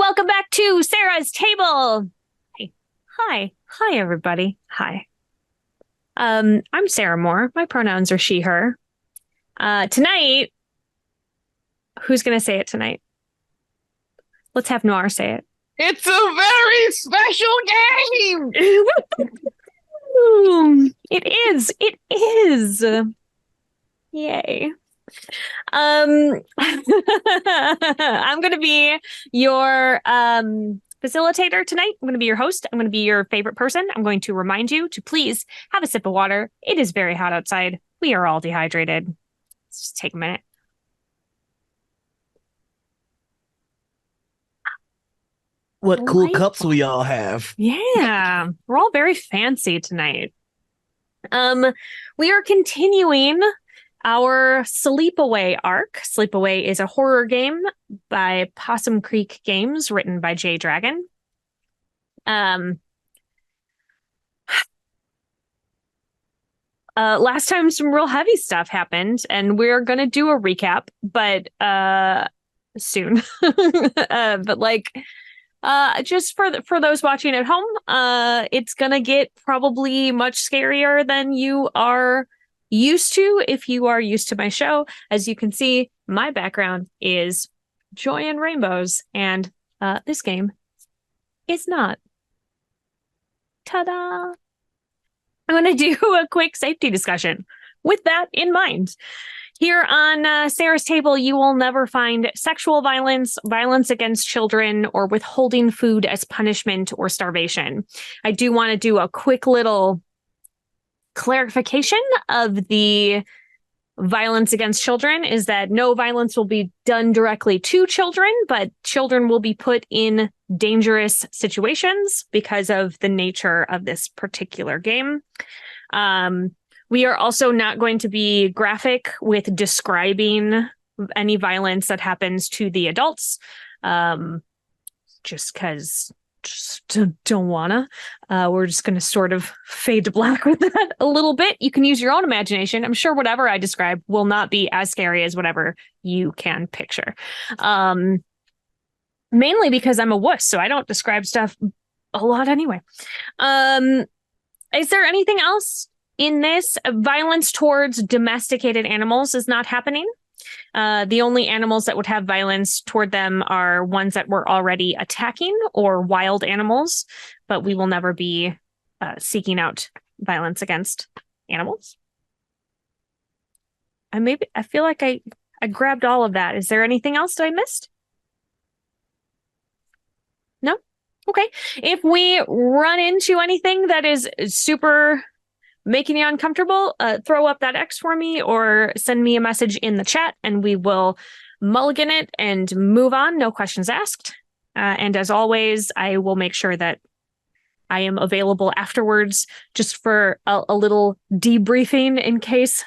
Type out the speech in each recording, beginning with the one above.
welcome back to Sarah's Table. Hey. Hi, everybody. Hi. I'm Sarah Moore. My pronouns are she, her. Tonight, who's going to say it tonight? Let's have Noir say it. It's a very special game! It is. Yay. I'm going to be your facilitator tonight. I'm going to be your host. I'm going to be your favorite person. I'm going to remind you to please have a sip of water. It is very hot outside. We are all dehydrated. Let's just take a minute. What cool cups we all have. Yeah, we're all very fancy tonight. We are continuing our Sleepaway arc. Sleepaway is a horror game by Possum Creek Games, written by Jay Dragon. Last time some real heavy stuff happened, and we're gonna do a recap, but soon. Just for those watching at home, it's gonna get probably much scarier than you are used to if you are used to my show. As you can see, my background is joy and rainbows, and this game is not. Ta-da! I'm going to do a quick safety discussion with that in mind. Here on Sarah's Table, you will never find sexual violence, violence against children, or withholding food as punishment or starvation. I do want to do a quick little clarification of the violence against children is that no violence will be done directly to children, but children will be put in dangerous situations because of the nature of this particular game. We are also not going to be graphic with describing any violence that happens to the adults, just because just don't wanna. We're just going to sort of fade to black with that a little bit. You can use your own imagination. I'm sure whatever I describe will not be as scary as whatever you can picture. Mainly because I'm a wuss, so I don't describe stuff a lot anyway. Is there anything else in this? Violence towards domesticated animals is not happening. The only animals that would have violence toward them are ones that we're already attacking or wild animals, but we will never be seeking out violence against animals. I feel like I grabbed all of that. Is there anything else that I missed? No? Okay. If we run into anything that is super making you uncomfortable, throw up that X for me or send me a message in the chat and we will mulligan it and move on. No questions asked. And as always, I will make sure that I am available afterwards just for a little debriefing in case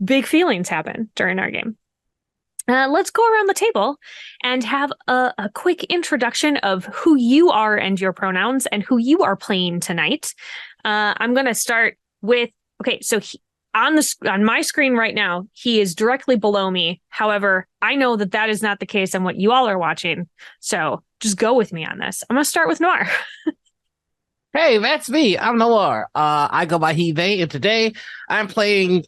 big feelings happen during our game. Let's go around the table and have a quick introduction of who you are and your pronouns and who you are playing tonight. I'm going to start with, okay, so on my screen right now, he is directly below me. However, I know that is not the case on what you all are watching. So just go with me on this. I'm going to start with Noir. Hey, that's me. I'm Noir. I go by He, they, and today I'm playing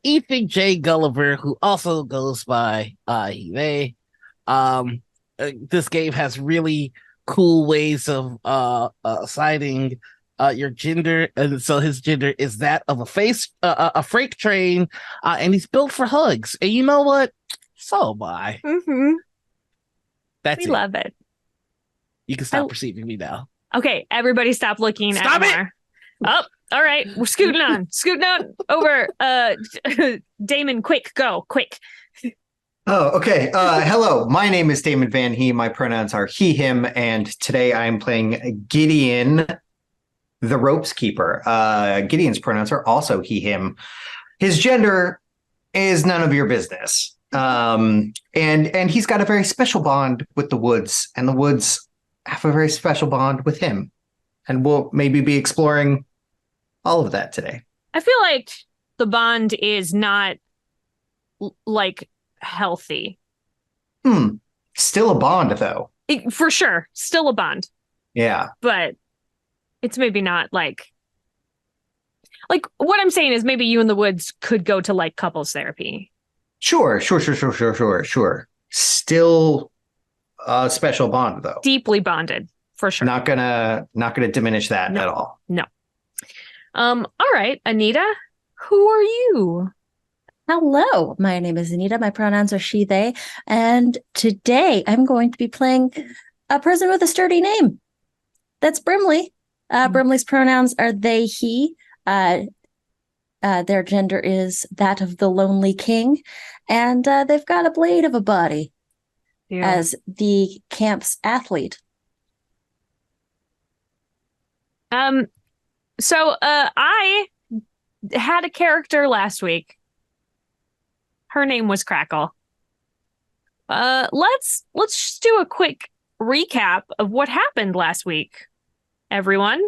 Ethan J. Gulliver, who also goes by He, they. This game has really cool ways of assigning your gender, and so his gender is that of a freight train, and he's built for hugs. And you know what? So am I. Mm-hmm. We love it. You can stop perceiving me now. Okay, everybody stop looking at Noir. Oh, all right. We're scooting on. Scooting on over. Damon, quick. Oh, okay. Hello, my name is Damon Vanhee. My pronouns are he, him, and today I'm playing Gideon, the Ropes Keeper. Gideon's pronouns are also he, him. His gender is none of your business. And he's got a very special bond with the woods, and the woods have a very special bond with him. And we'll maybe be exploring all of that today. I feel like the bond is not like healthy. Still a bond, though. For sure, still a bond, Yeah. but it's maybe not like what I'm saying is maybe you and the Woods could go to like couples therapy. Sure. Still a special bond though. Deeply bonded, for sure. Not gonna diminish that at all. No. All right, Anita, who are you? Hello, my name is Anita. My pronouns are she, they. And today I'm going to be playing a person with a sturdy name. That's Brimley. Brimley's pronouns are they, he. Their gender is that of the lonely king. And they've got a blade of a body as the camp's athlete. So I had a character last week. Her name was Crackle. Let's just do a quick recap of what happened last week, everyone.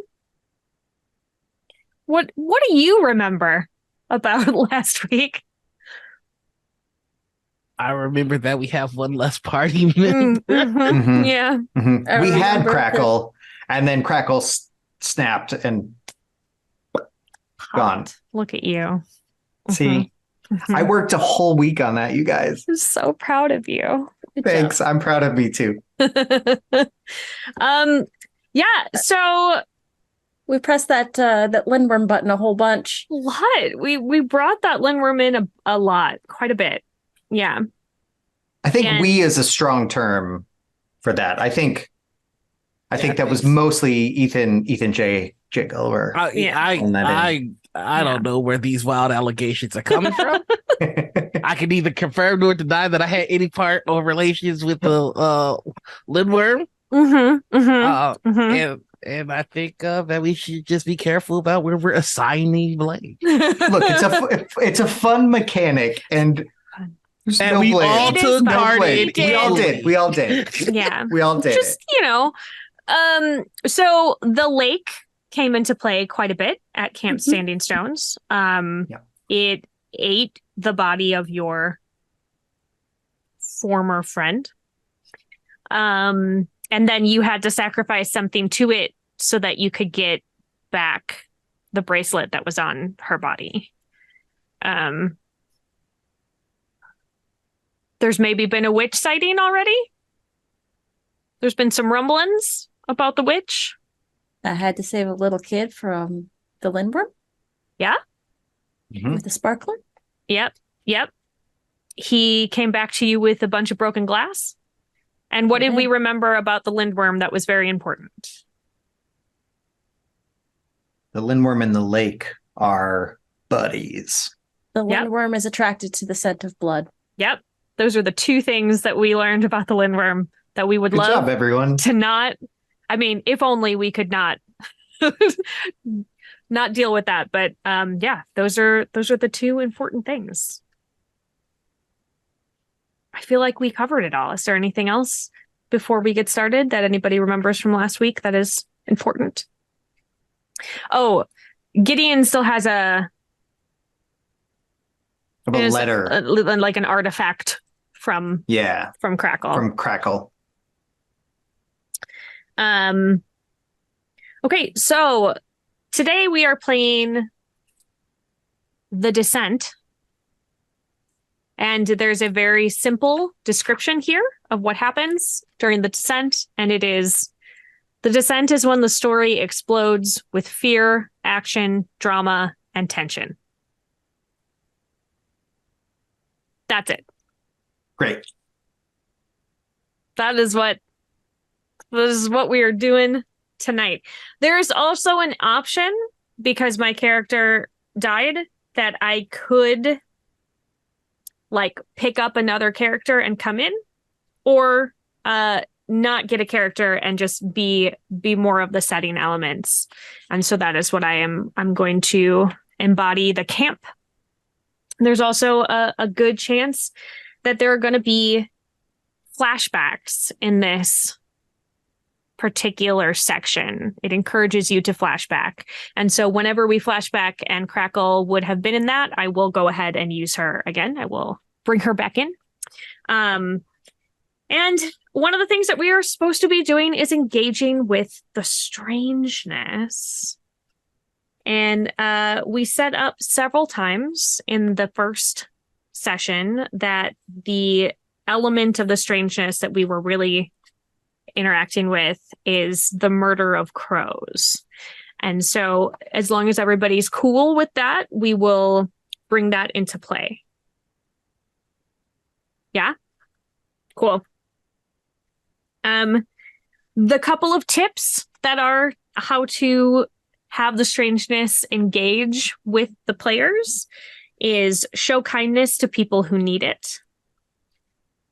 What do you remember about last week? I remember that we have one less party member. Mhm. Yeah. Mhm. We had Crackle, and then Crackle snapped and gone. Look at you. See, I worked a whole week on that, you guys. I'm so proud of you. Good Thanks. job. I'm proud of me too. Yeah, so We pressed that Lindworm button a whole bunch. what? We brought that Lindworm in a lot, quite a bit. Yeah. I think And- "we" is a strong term for that. I think that was thanks. mostly Ethan J. Gulliver. Yeah. I don't know where these wild allegations are coming from. I can neither confirm nor deny that I had any part or relations with the Lindworm. And I think that we should just be careful about where we're assigning blame. Look, it's a fun mechanic, and there's And no we blame. all It is took fun. part We in did. We all did. Yeah. We all did Just, so the lake came into play quite a bit at Camp Standing Stones. It ate the body of your former friend. And then you had to sacrifice something to it so that you could get back the bracelet that was on her body. There's maybe been a witch sighting already. There's been some rumblings about the witch. I had to save a little kid from the Lindworm Mhm. with the sparkler. Yep. He came back to you with a bunch of broken glass. And what did we remember about the Lindworm that was very important? The Lindworm and the lake are buddies. The Yep. Lindworm is attracted to the scent of blood. Yep. Those are the two things that we learned about the Lindworm that we would Good love job, everyone. to not. I mean, if only we could not not deal with that. But yeah, those are the two important things. I feel like we covered it all. Is there anything else before we get started that anybody remembers from last week that is important? Oh, Gideon still has A letter. like an artifact from Yeah, Crackle. from Crackle. Okay, so today we are playing The Descent. And there's a very simple description here of what happens during the descent. And it is the descent is when the story explodes with fear, action, drama, and tension. That's it. Great. That is what we are doing tonight. There's also an option, because my character died, that I could like pick up another character and come in, or not get a character and just be more of the setting elements. And so that is what I'm going to embody the camp. There's also a good chance that there are going to be flashbacks in this particular section. It encourages you to flashback. And so whenever we flashback and Crackle would have been in that, I will go ahead and use her again. I will bring her back in. And one of the things that we are supposed to be doing is engaging with the strangeness. And we set up several times in the first session that the element of the strangeness that we were really interacting with is the murder of crows. And so as long as everybody's cool with that, we will bring that into play. Yeah? Cool. The couple of tips that are how to have the strangeness engage with the players is show kindness to people who need it.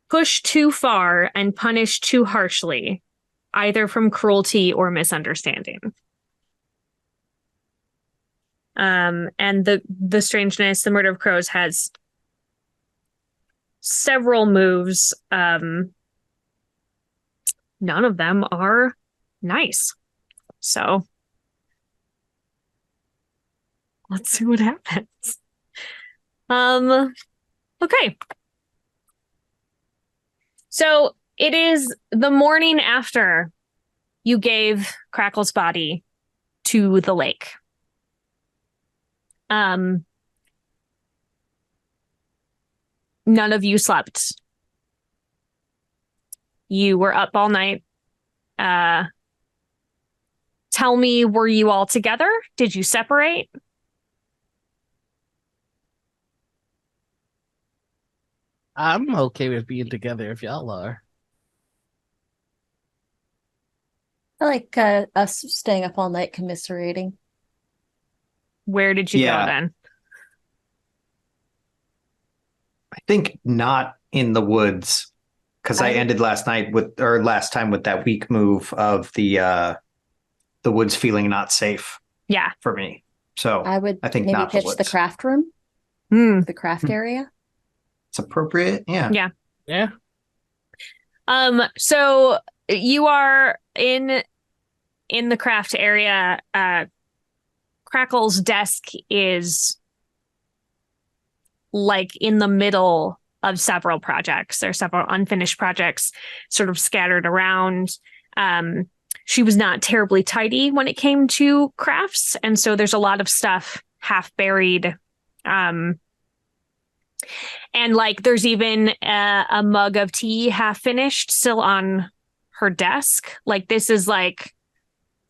Push too far and punish too harshly, either from cruelty or misunderstanding. And the strangeness, the murder of crows has several moves. None of them are nice. So let's see what happens. Okay. So it is the morning after you gave Crackle's body to the lake. None of you slept. You were up all night. Tell me, were you all together? Did you separate? I'm okay with being together if y'all are. I like us staying up all night commiserating. Where did you go then? I think not in the woods, because I ended last time with that weak move of the woods feeling not safe. Yeah, for me. So I think maybe not pitch the craft room, the craft area. It's appropriate. Yeah. Yeah. So you are in the craft area. Crackle's desk is like in the middle of several projects. There are several unfinished projects sort of scattered around. She was not terribly tidy when it came to crafts, and so there's a lot of stuff half buried. And like there's even a mug of tea half finished still on her desk. Like this is like,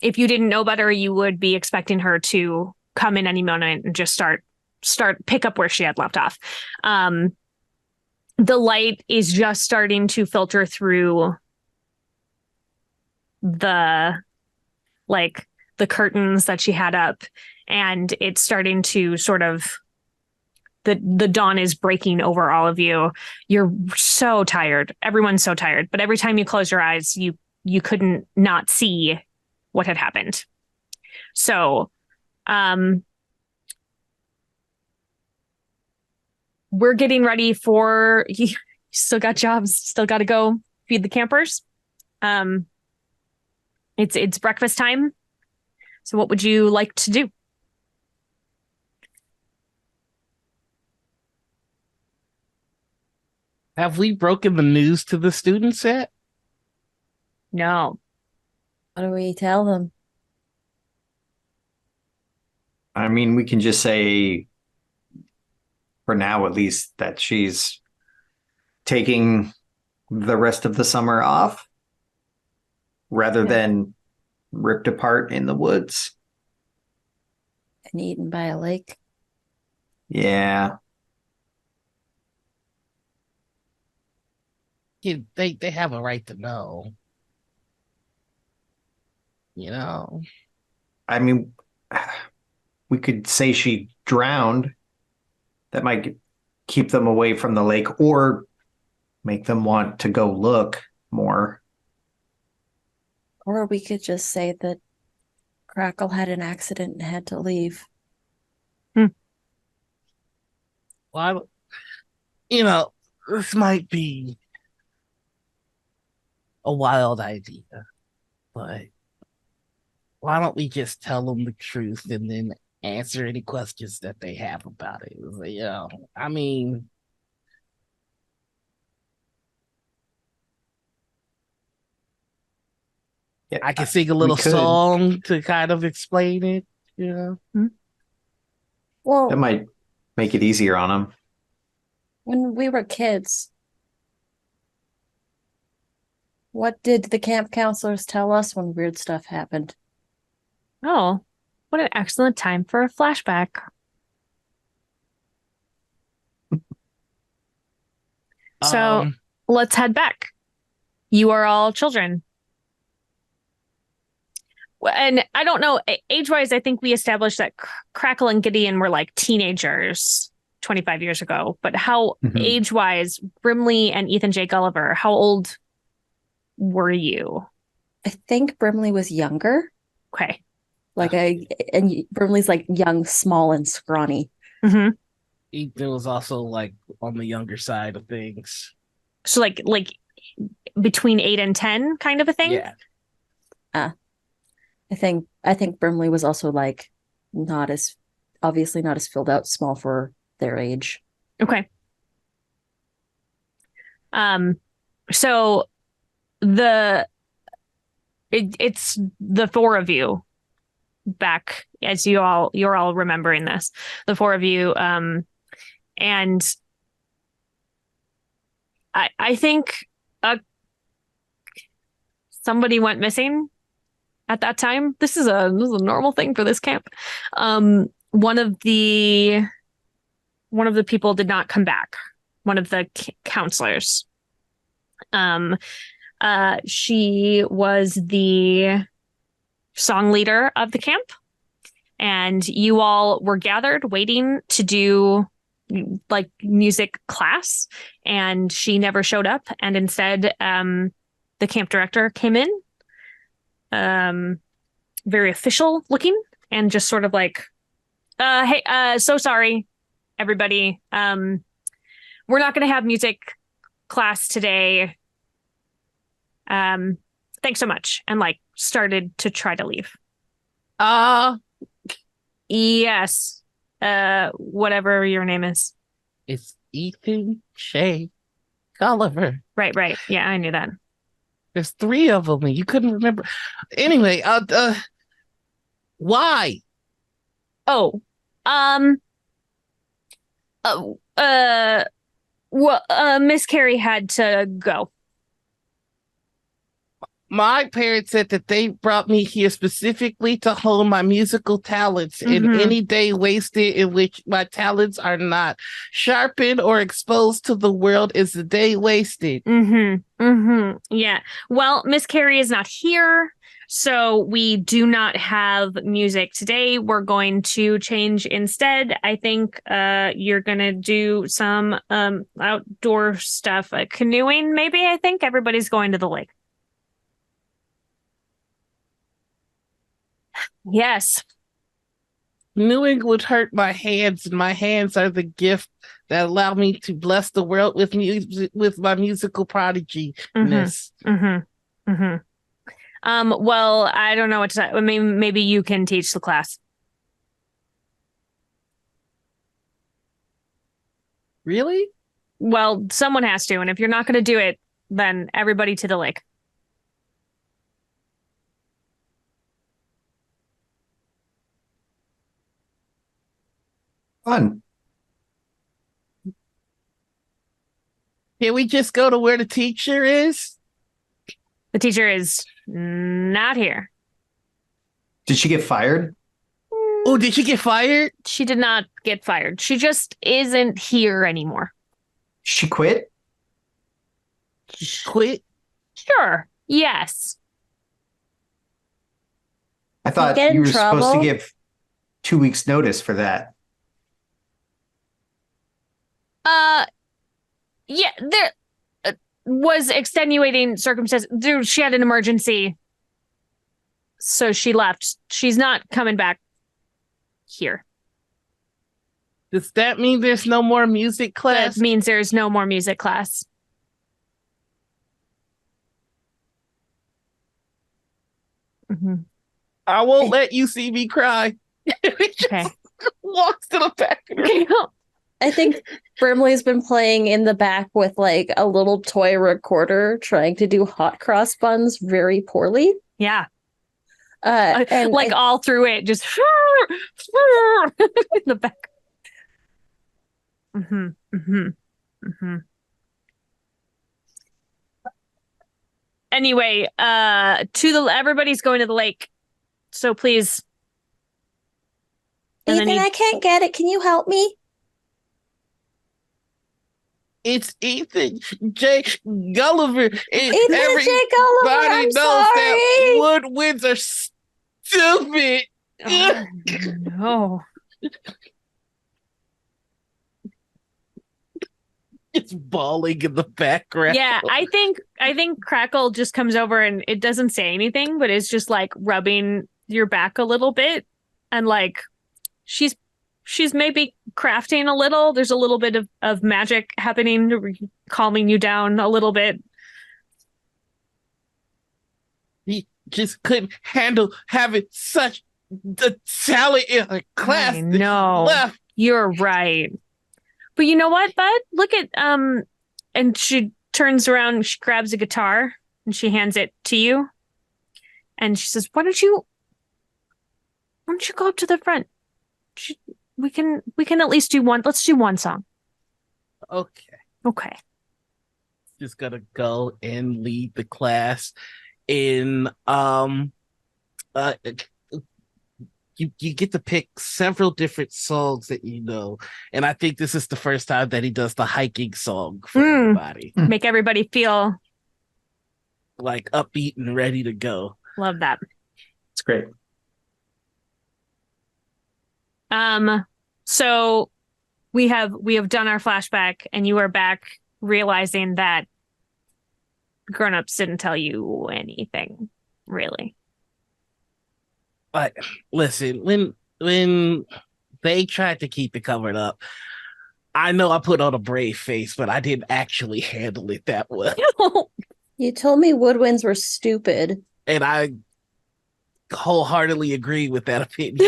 if you didn't know better, you would be expecting her to come in any moment and just start pick up where she had left off. The light is just starting to filter through the curtains that she had up, and it's starting to sort of the dawn is breaking over all of you. You're so tired. Everyone's so tired, but every time you close your eyes, you couldn't not see what had happened. So we're getting ready for you. Still got jobs, still got to go feed the campers. It's breakfast time. So what would you like to do? Have we broken the news to the students yet? No. What do we tell them? I mean, we can just say, for now at least, that she's taking the rest of the summer off rather than ripped apart in the woods. And eaten by a lake. Yeah. They have a right to know. You know. I mean, we could say she drowned. That might keep them away from the lake or make them want to go look more. Or we could just say that Crackle had an accident and had to leave. Well, this might be a wild idea, but why don't we just tell them the truth and then answer any questions that they have about it? I mean, Yeah, I can sing a we little could. song to kind of explain it. You know, That Well, might make it easier on him. when we were kids, what did the camp counselors tell us when weird stuff happened? Oh, what an excellent time for a flashback. So let's head back. You are all children. And I don't know, age-wise, I think we established that Crackle and Gideon were like teenagers 25 years ago. But how age-wise, Brimley and Ethan J. Gulliver, how old were you? I think Brimley was younger. Okay. And Brimley's like young, small, and scrawny. Mm-hmm. Ethan was also like on the younger side of things. So like between 8 and 10 kind of a thing? Yeah. I think Brimley was also like obviously not as filled out, small for their age. Okay. So it's the four of you back as you're all remembering this. The four of you, and I think somebody went missing at that time. This is a normal thing for this camp. One of the people did not come back. One of the counselors. She was the song leader of the camp, and you all were gathered waiting to do like music class, and she never showed up, and instead the camp director came in, very official looking, and just sort of like, hey, so sorry everybody, we're not going to have music class today, thanks so much, and like started to try to leave. Yes, whatever your name is. It's Ethan J. Gulliver. Right. Yeah, I knew that. There's 3 of them, and you couldn't remember. Anyway, why? Oh, Miss Carrie had to go. My parents said that they brought me here specifically to hone my musical talents, and any day wasted in which my talents are not sharpened or exposed to the world is a day wasted. Yeah. Well, Miss Carrie is not here, so we do not have music today. We're going to change instead. I think you're gonna do some outdoor stuff, canoeing. Maybe. I think everybody's going to the lake. Yes. New England hurt my hands, and my hands are the gift that allow me to bless the world with music, with my musical prodigy-ness. Well, I don't know what to say. I mean, maybe you can teach the class. Really? Well, someone has to, and if you're not going to do it, then everybody to the lake. Fun. Can we just go to where the teacher is? The teacher is not here. Did she get fired? Oh, did she get fired? She did not get fired. She just isn't here anymore. She quit? Quit? Sure. Yes. I thought get in you were supposed to trouble? give 2 weeks notice for that. Yeah, there was extenuating circumstances. Dude, she had an emergency, so she left. She's not coming back here. Does that mean there's no more music class? That means there's no more music class. I won't let you see me cry. Okay. Walks to the back of her. I think Brimley's been playing in the back with like a little toy recorder, trying to do hot cross buns very poorly. Yeah. And Like all through it, just in the back. Mm-hmm. Mm-hmm. Mm-hmm. Anyway, everybody's going to the lake. So please. And Ethan, I can't get it. Can you help me? It's Ethan J. Gulliver. Ethan J. Gulliver, Everybody I'm knows that sorry. woodwinds are stupid. Oh, no. It's bawling in the background. Yeah, I think Crackle just comes over and it doesn't say anything, but it's just like rubbing your back a little bit, and like she's maybe crafting a little. There's a little bit of magic happening, calming you down a little bit. He just couldn't handle having such the talent in her class. I know. Left. You're right. But you know what, Bud? Look at and she turns around, she grabs a guitar and she hands it to you. And she says, Why don't you go up to the front? We can at least do one. Let's do one song. Okay. Okay. Just gonna go and lead the class in you get to pick several different songs that you know, and I think this is the first time that he does the hiking song for everybody. Make everybody feel like upbeat and ready to go. Love that. It's great. So we have done our flashback, and you are back realizing that grown-ups didn't tell you anything, really. But listen, when they tried to keep it covered up, I know I put on a brave face, but I didn't actually handle it that well. You told me woodwinds were stupid. And I wholeheartedly agree with that opinion.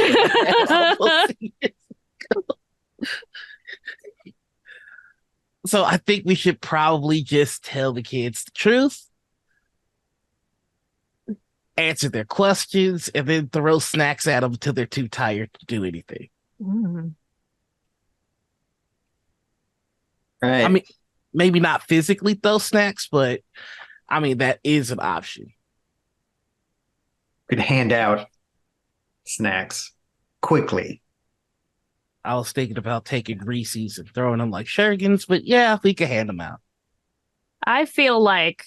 So I think we should probably just tell the kids the truth, answer their questions, and then throw snacks at them until they're too tired to do anything. All right. I mean, maybe not physically throw snacks, but I mean, that is an option. Could hand out snacks quickly. I was thinking about taking Reese's and throwing them like Shurgans, but yeah, we could hand them out. I feel like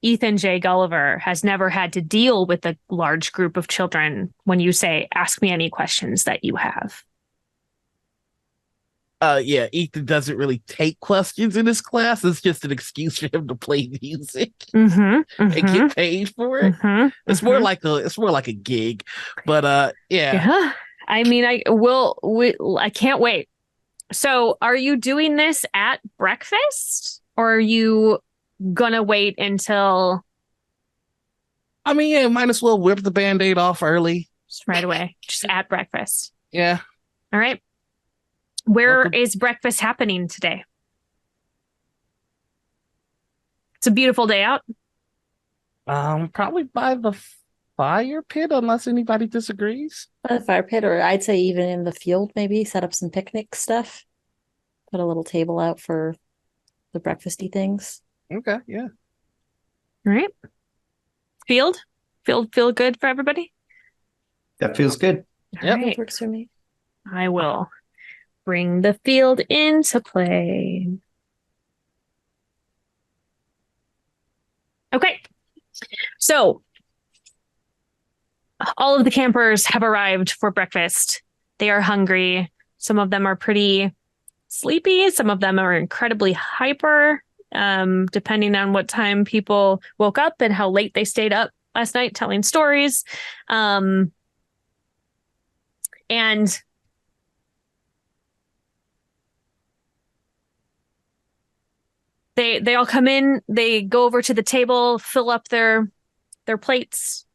Ethan J. Gulliver has never had to deal with a large group of children when you say, ask me any questions that you have. Yeah, Ethan doesn't really take questions in his class. It's just an excuse for him to play music and get paid for it. It's more like a gig. But yeah. I mean, I can't wait. So are you doing this at breakfast, or are you gonna wait until? I mean, yeah, might as well whip the Band-Aid off early. Just right away. Just at breakfast. Yeah. All right. Where is breakfast happening today? It's a beautiful day out. Probably by the fire pit, unless anybody disagrees. By the fire pit, or I'd say even in the field, maybe set up some picnic stuff. Put a little table out for the breakfasty things. Okay, yeah. All right. Field feel good for everybody? That feels good. Yep. All right. Works for me. I will bring the field into play. Okay. So all of the campers have arrived for breakfast. They are hungry. Some of them are pretty sleepy. Some of them are incredibly hyper, depending on what time people woke up and how late they stayed up last night telling stories. And they all come in, they go over to the table, fill up their plates,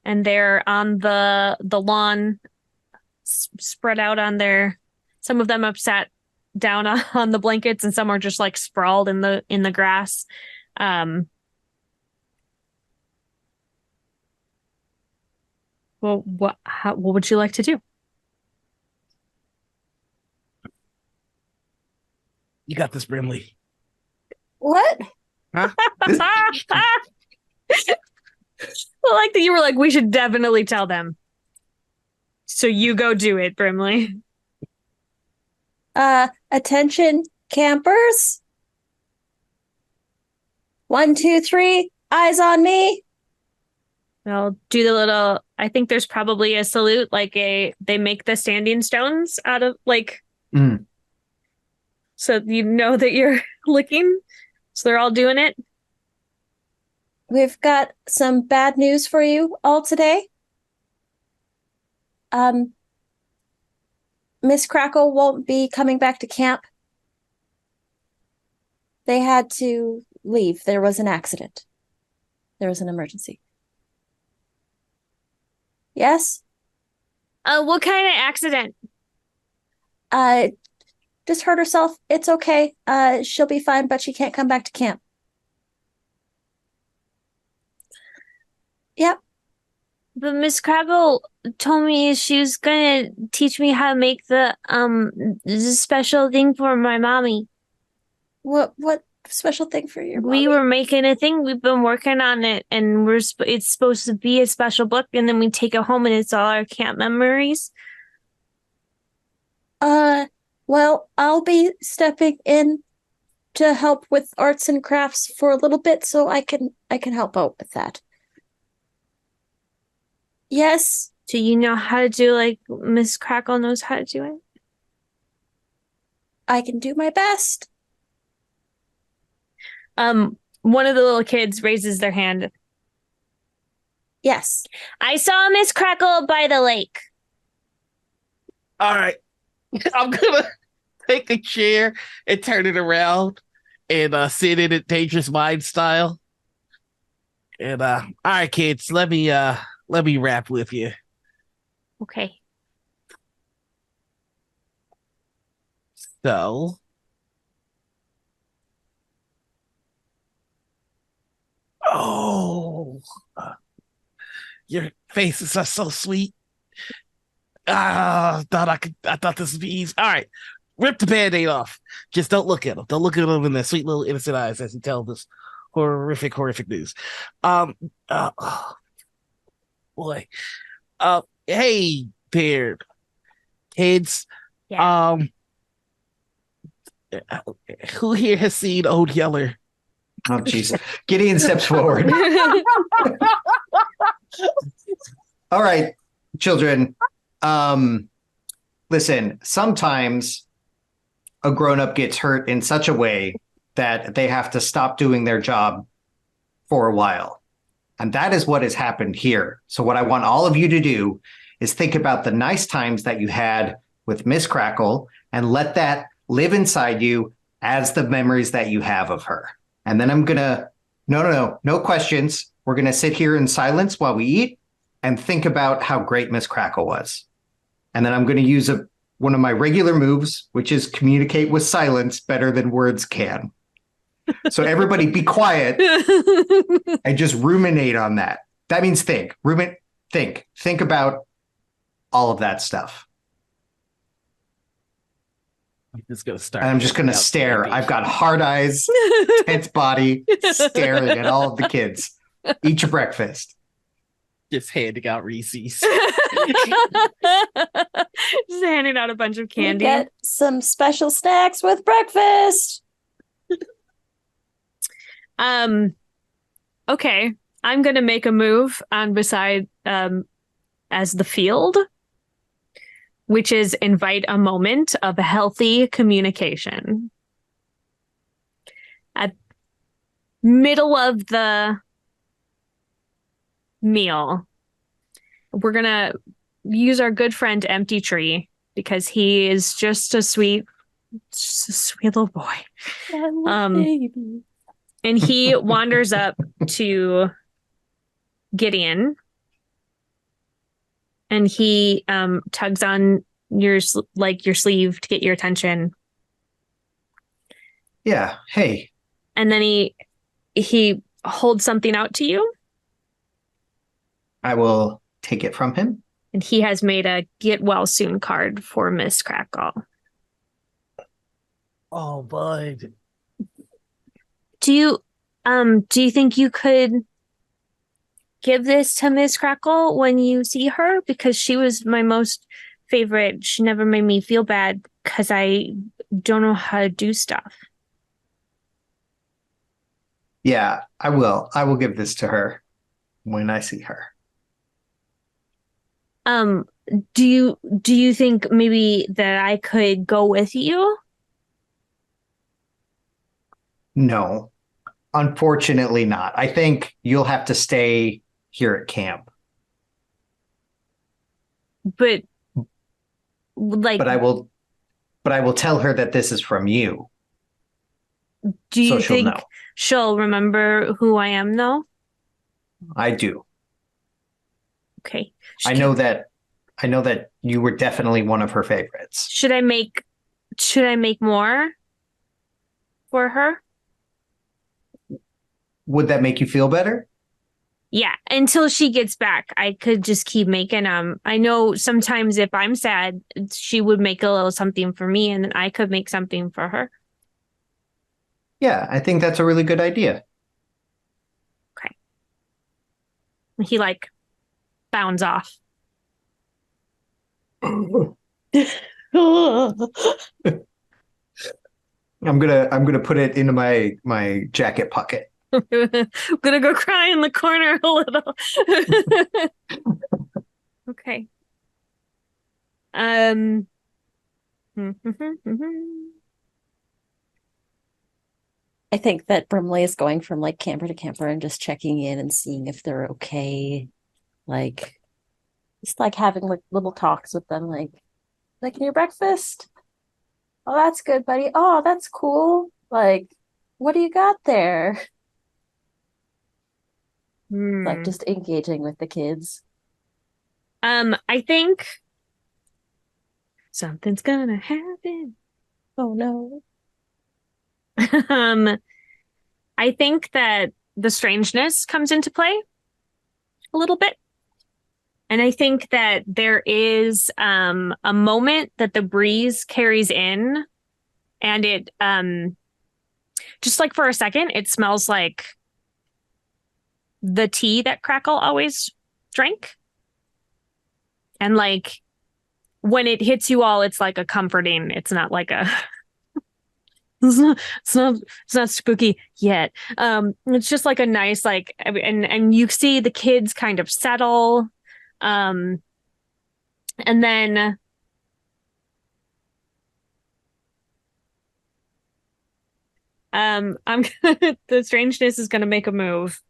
and they're on the lawn, spread out on some of them have sat down on the blankets, and some are just like sprawled in the grass. Well, what would you like to do? You got this, Brimley. What? Huh? This- I like that you were like, we should definitely tell them. So you go do it, Brimley. Attention, campers. 1, 2, 3. Eyes on me. I'll do the little, I think there's probably a salute, they make the standing stones out of Mm. so you know that you're looking. So they're all doing it. We've got some bad news for you all today. Miss Crackle won't be coming back to camp. They had to leave. There was an accident. There was an emergency. Yes? What kind of accident? Just hurt herself. It's okay. She'll be fine, but she can't come back to camp. Yep. But Miss Crackle told me she was gonna teach me how to make the special thing for my mommy. What special thing for your We mommy? were making a thing. We've been working on it, and it's supposed to be a special book, and then we take it home, and it's all our camp memories. Well, I'll be stepping in to help with arts and crafts for a little bit, so I can help out with that. Yes. Do you know how to do like Miss Crackle knows how to do it? I can do my best. One of the little kids raises their hand. Yes. I saw Miss Crackle by the lake. All right. I'm gonna take a chair and turn it around and sit in it Dangerous Mind style. And all right, kids, let me rap with you. Okay. So your faces are so sweet. I thought this would be easy. All right. Rip the band-aid off. Just don't look at him. Don't look at him in their sweet little innocent eyes as he tells this horrific news. Oh, boy. Hey there, kids. Yeah. Who here has seen Old Yeller? Oh, jeez. Gideon steps forward. All right, children. Listen, sometimes a grown-up gets hurt in such a way that they have to stop doing their job for a while. And that is what has happened here. So what I want all of you to do is think about the nice times that you had with Miss Crackle and let that live inside you as the memories that you have of her. And then I'm going to, no questions. We're going to sit here in silence while we eat and think about how great Miss Crackle was. And then I'm going to use one of my regular moves, which is communicate with silence better than words can. So everybody be quiet and just ruminate on that. That means think. Think about all of that stuff. I'm just gonna start. And I'm just going to stare. I've got hard eyes, tense body, staring at all of the kids. Eat your breakfast. Just handing out Reese's. Just handing out a bunch of We candy. get some special snacks with breakfast. Okay. I'm gonna make a move on beside as the field, which is invite a moment of healthy communication. At middle of the meal, we're gonna use our good friend Empty Tree because he is just a sweet little boy. Baby. And he wanders up to Gideon and he tugs on your sleeve to get your attention. Yeah. Hey. And then he holds something out to you. I will take it from him. And he has made a get well soon card for Miss Crackle. Oh, bud. Do you think you could give this to Miss Crackle when you see her? Because she was my most favorite. She never made me feel bad because I don't know how to do stuff. Yeah, I will. I will give this to her when I see her. Do you think maybe that I could go with you? No, unfortunately not. I think you'll have to stay here at camp. But like, But I will tell her that this is from you. do you so she'll think know. she'll remember who I am though? I do. Okay. I know that you were definitely one of her favorites. Should I make more for her? Would that make you feel better? Yeah, until she gets back, I could just keep making them. I know sometimes if I'm sad, she would make a little something for me, and then I could make something for her. Yeah, I think that's a really good idea. Okay. He like bounds off. I'm gonna put it into my jacket pocket. I'm gonna go cry in the corner a little. Okay. I think that Brimley is going from like camper to camper and just checking in and seeing if they're okay. Like, just like having like little talks with them, like in your breakfast. Oh, that's good, buddy. Oh, that's cool. Like, what do you got there? Like just engaging with the kids. I think something's gonna happen. Oh no. I think that the strangeness comes into play a little bit. And I think that there is a moment that the breeze carries in, and it just like for a second, it smells like the tea that Crackle always drank. And like when it hits you all, it's like a comforting, it's not like a it's not spooky yet. It's just like a nice, like, and you see the kids kind of settle. And then I'm gonna the strangeness is gonna make a move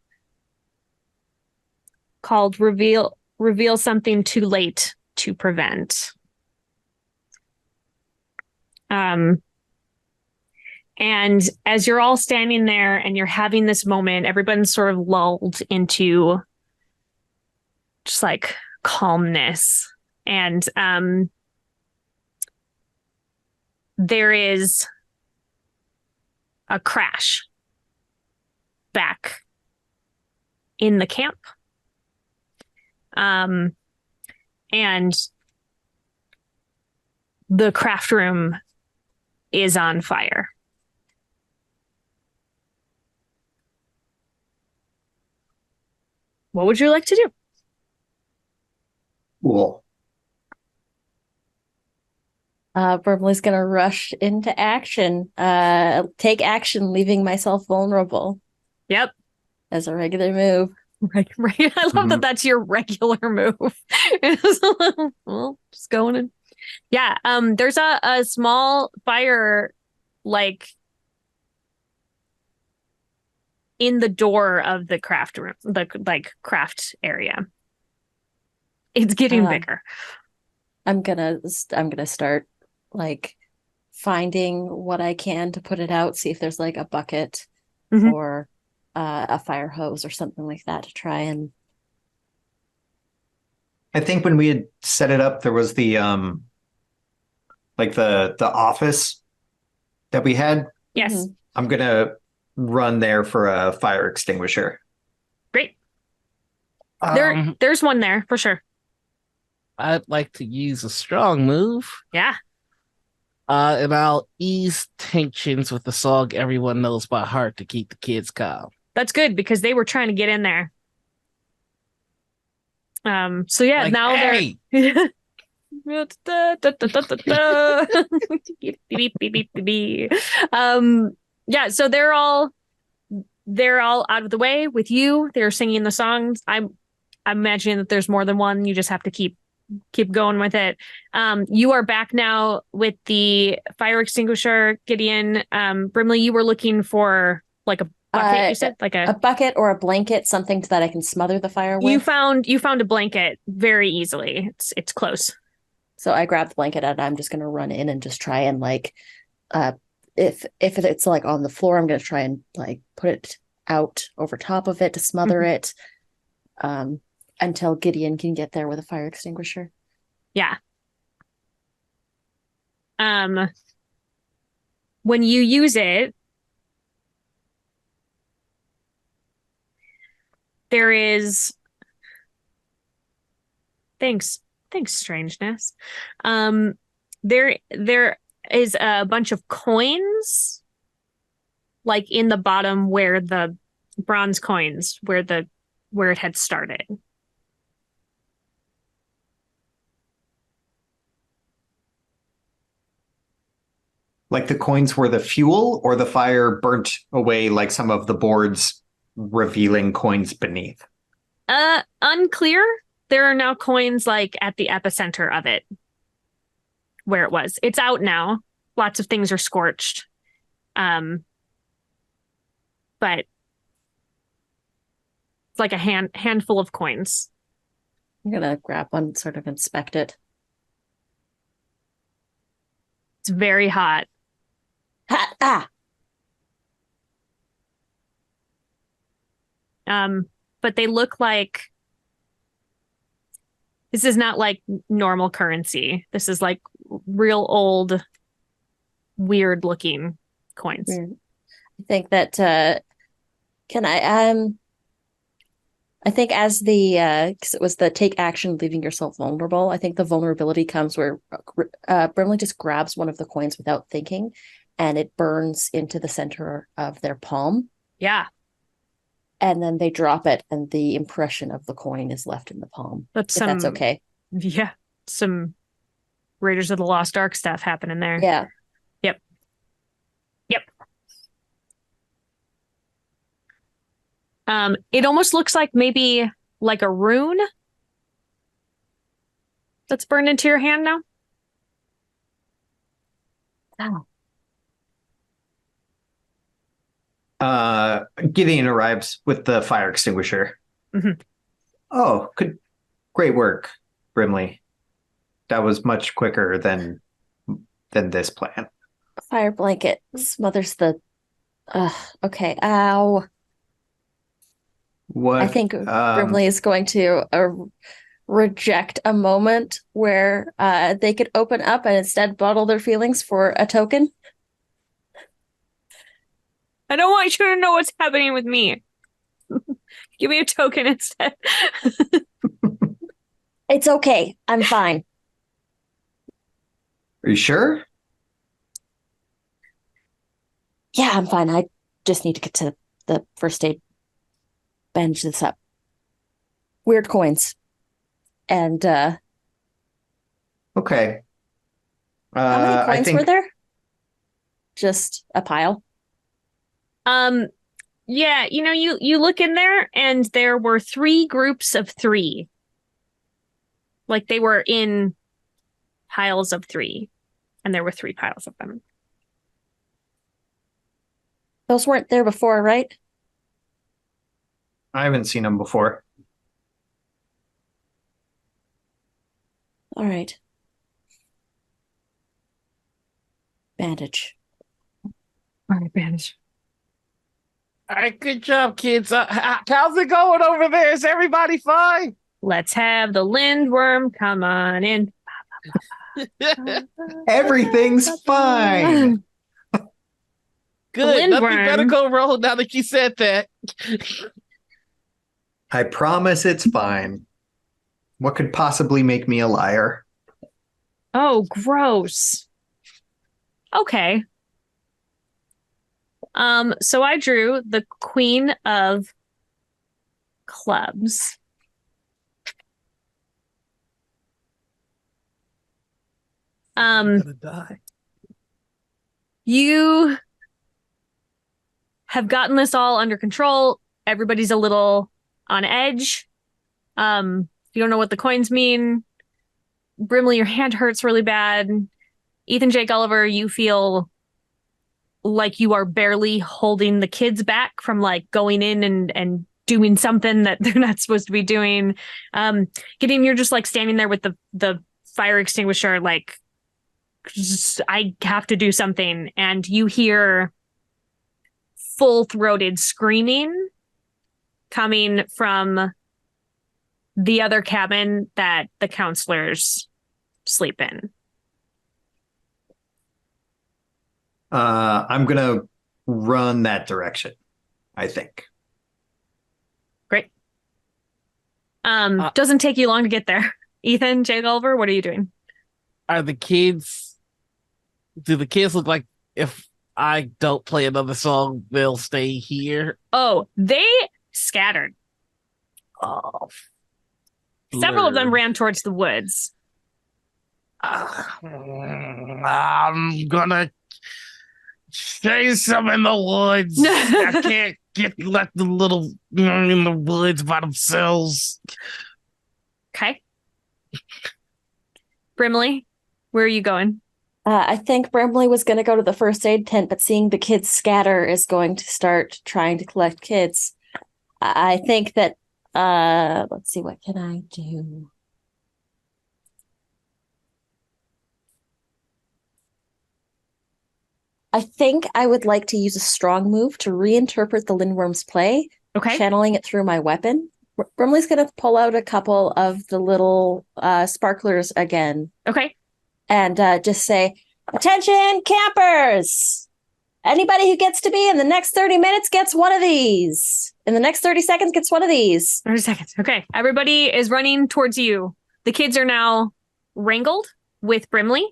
called reveal something too late to prevent. And as you're all standing there and you're having this moment, everyone's sort of lulled into just like calmness. And there is a crash back in the camp. And the craft room is on fire. What would you like to do? Cool. Brimley's gonna rush into action. Take action, leaving myself vulnerable Yep. as a regular move. Right. I love that that's your regular move. Well, just going in. Yeah. There's a small fire like in the door of the craft room, the like craft area. It's getting bigger. I'm gonna start like finding what I can to put it out, see if there's like a bucket or a fire hose or something like that to try and. I think when we had set it up, there was the like the office that we had. Yes. I'm gonna run there for a fire extinguisher. Great. There's one there for sure. I'd like to use a strong move. Yeah. And I'll ease tensions with the song everyone knows by heart to keep the kids calm. That's good because they were trying to get in there. So yeah, Like, now hey! they're yeah, so they're all out of the way with you. They're singing the songs. I'm imagining that there's more than one. You just have to keep going with it. You are back now with the fire extinguisher, Gideon. Brimley, you were looking for like a bucket, you said? Like a bucket or a blanket, something that I can smother the fire with. You found a blanket very easily. It's close. So I grabbed the blanket and I'm just gonna run in and just try and like if it's like on the floor, I'm gonna try and like put it out over top of it to smother it. Until Gideon can get there with a fire extinguisher. Yeah. When you use it, there is thanks, strangeness. There is a bunch of coins like in the bottom where the bronze coins where it had started. Like the coins were the fuel, or the fire burnt away like some of the boards, revealing coins beneath? Unclear. There are now coins like at the epicenter of it, where it was. It's out now. Lots of things are scorched. But it's like a handful of coins. I'm gonna grab one, sort of inspect it. It's very hot. But they look like this is not like normal currency. This is like real old, weird looking coins. Weird. I think that I think as the because it was the take action, leaving yourself vulnerable. I think the vulnerability comes where Brimley just grabs one of the coins without thinking, and it burns into the center of their palm. Yeah. And then they drop it, and the impression of the coin is left in the palm. That's okay. Yeah. Some Raiders of the Lost Ark stuff happening there. Yeah. Yep. It almost looks like maybe like a rune that's burned into your hand now. Oh. Gideon arrives with the fire extinguisher. Mm-hmm. Oh, great work, Brimley. That was much quicker than this plan. Fire blanket smothers the. Okay. Ow. What? I think Brimley is going to reject a moment where they could open up and instead bottle their feelings for a token. I don't want you to know what's happening with me. Give me a token instead. It's okay. I'm fine. Are you sure? Yeah, I'm fine. I just need to get to the first aid. Bench this up. Weird coins. And okay. How many coins were there? Just a pile. Yeah, you look in there and there were 3 groups of 3. Like they were in piles of 3, and there were 3 piles of them. Those weren't there before, right? I haven't seen them before. All right. Bandage. All right, bandage. All right, good job, kids. How's it going over there? Is everybody fine? Let's have the lindworm come on in. Everything's fine. Good. Nothing better go wrong now that you said that. I promise it's fine. What could possibly make me a liar? Oh, gross. Okay. So I drew the Queen of Clubs. I'm gonna die. You have gotten this all under control. Everybody's a little on edge. You don't know what the coins mean. Brimley, your hand hurts really bad. Ethan J. Gulliver, you feel like you are barely holding the kids back from like going in and doing something that they're not supposed to be doing. Gideon, you're just like standing there with the fire extinguisher, like, I have to do something. And you hear full-throated screaming coming from the other cabin that the counselors sleep in. I'm gonna run that direction, I think. Great. Doesn't take you long to get there. Ethan J. Gulliver, what are you doing? Do the kids look like if I don't play another song, they'll stay here? Oh, they scattered. Oh, Several of them blur. ran towards the woods. I'm gonna chase them in the woods. I can't let the little in the woods by themselves. Okay. Brimley, where are you going? I think Brimley was going to go to the first aid tent, but seeing the kids scatter is going to start trying to collect kids. I think that, let's see, what can I do? I think I would like to use a strong move to reinterpret the Lindworm's play, Okay. channeling it through my weapon. Brimley's going to pull out a couple of the little sparklers again. Okay. And just say, "Attention, campers! Anybody who gets to me in the next 30 minutes gets one of these. In the next 30 seconds gets one of these." 30 seconds. Okay. Everybody is running towards you. The kids are now wrangled with Brimley.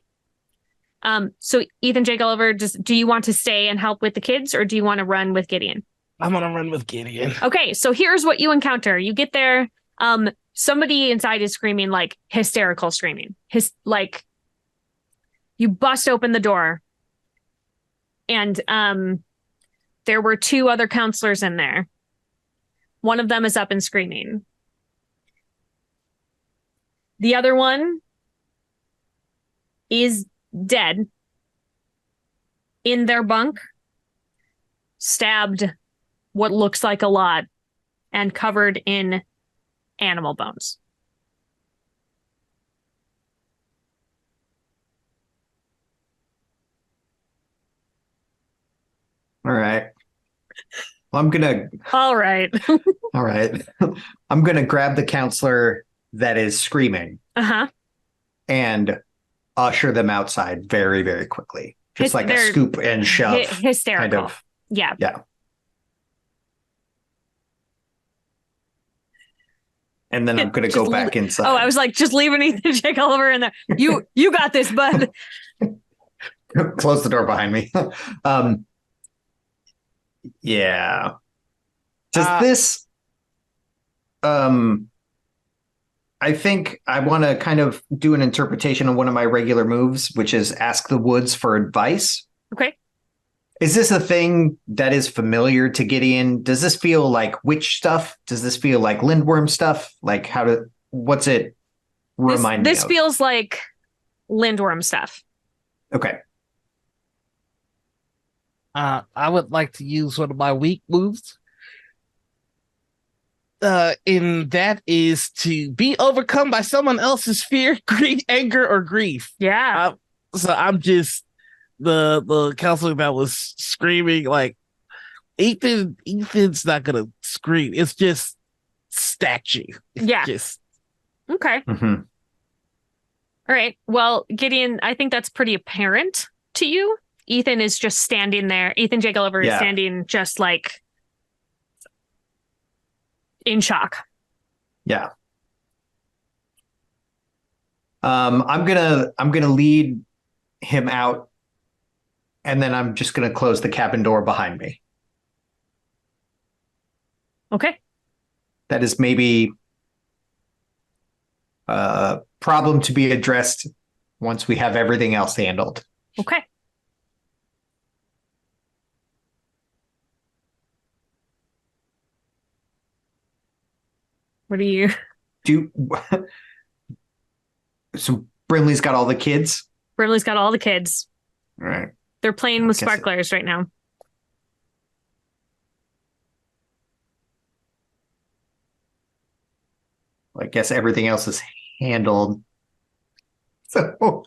So Ethan J. Gulliver, do you want to stay and help with the kids, or do you want to run with Gideon? I'm gonna run with Gideon. Okay, so here's what you encounter. You get there, somebody inside is screaming, like hysterical screaming. Like you bust open the door, and there were two other counselors in there. One of them is up and screaming. The other one is dead in their bunk, stabbed what looks like a lot, and covered in animal bones. All right. Well, I'm gonna. All right. All right. I'm gonna grab the counselor that is screaming Uh-huh. and usher them outside very, very quickly. Just like a They're scoop and shove. Hysterical. Kind of. Yeah. Yeah. And then I'm gonna go back inside. Oh, I was like, just leaving Ethan J. Gulliver in there. You got this, bud. Close the door behind me. Yeah. Does this I think I want to kind of do an interpretation of one of my regular moves, which is ask the woods for advice. Okay. Is this a thing that is familiar to Gideon? Does this feel like witch stuff? Does this feel like Lindworm stuff? Like what's it remind me of? This feels like Lindworm stuff. Okay. I would like to use one of my weak moves. And that is to be overcome by someone else's fear, grief, anger, or grief. Yeah. So I'm just the counselor that was screaming, like, Ethan's not gonna scream. It's just statue. Yeah. Just Okay. Mm-hmm. All right. Well, Gideon, I think that's pretty apparent to you. Ethan is just standing there. Ethan J. Gulliver is standing just like in shock. Yeah. I'm gonna lead him out, and then I'm just gonna close the cabin door behind me. Okay. That is maybe a problem to be addressed once we have everything else handled. Okay. What do you? Do so Brimley's got all the kids. Brimley's got all the kids. All right. They're playing with Guess it- sparklers right now. I guess everything else is handled. So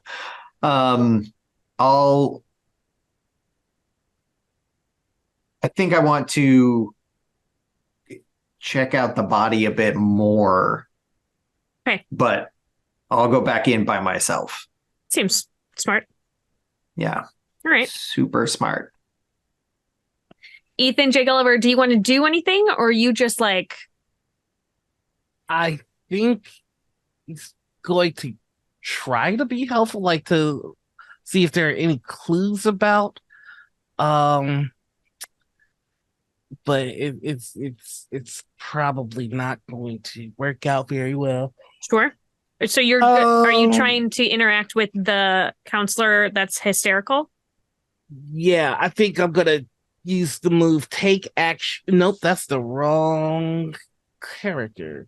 I'll I think I want to check out the body a bit more. Okay. But I'll go back in by myself. Seems smart. Yeah. All right. Super smart. Ethan J. Gulliver, do you want to do anything, or are you just like, I think he's going to try to be helpful, like to see if there are any clues about. But it's probably not going to work out very well. sure? So are you Um, trying to interact with the counselor that's hysterical? Yeah, I think I'm gonna use the move take action. Nope, that's the wrong character.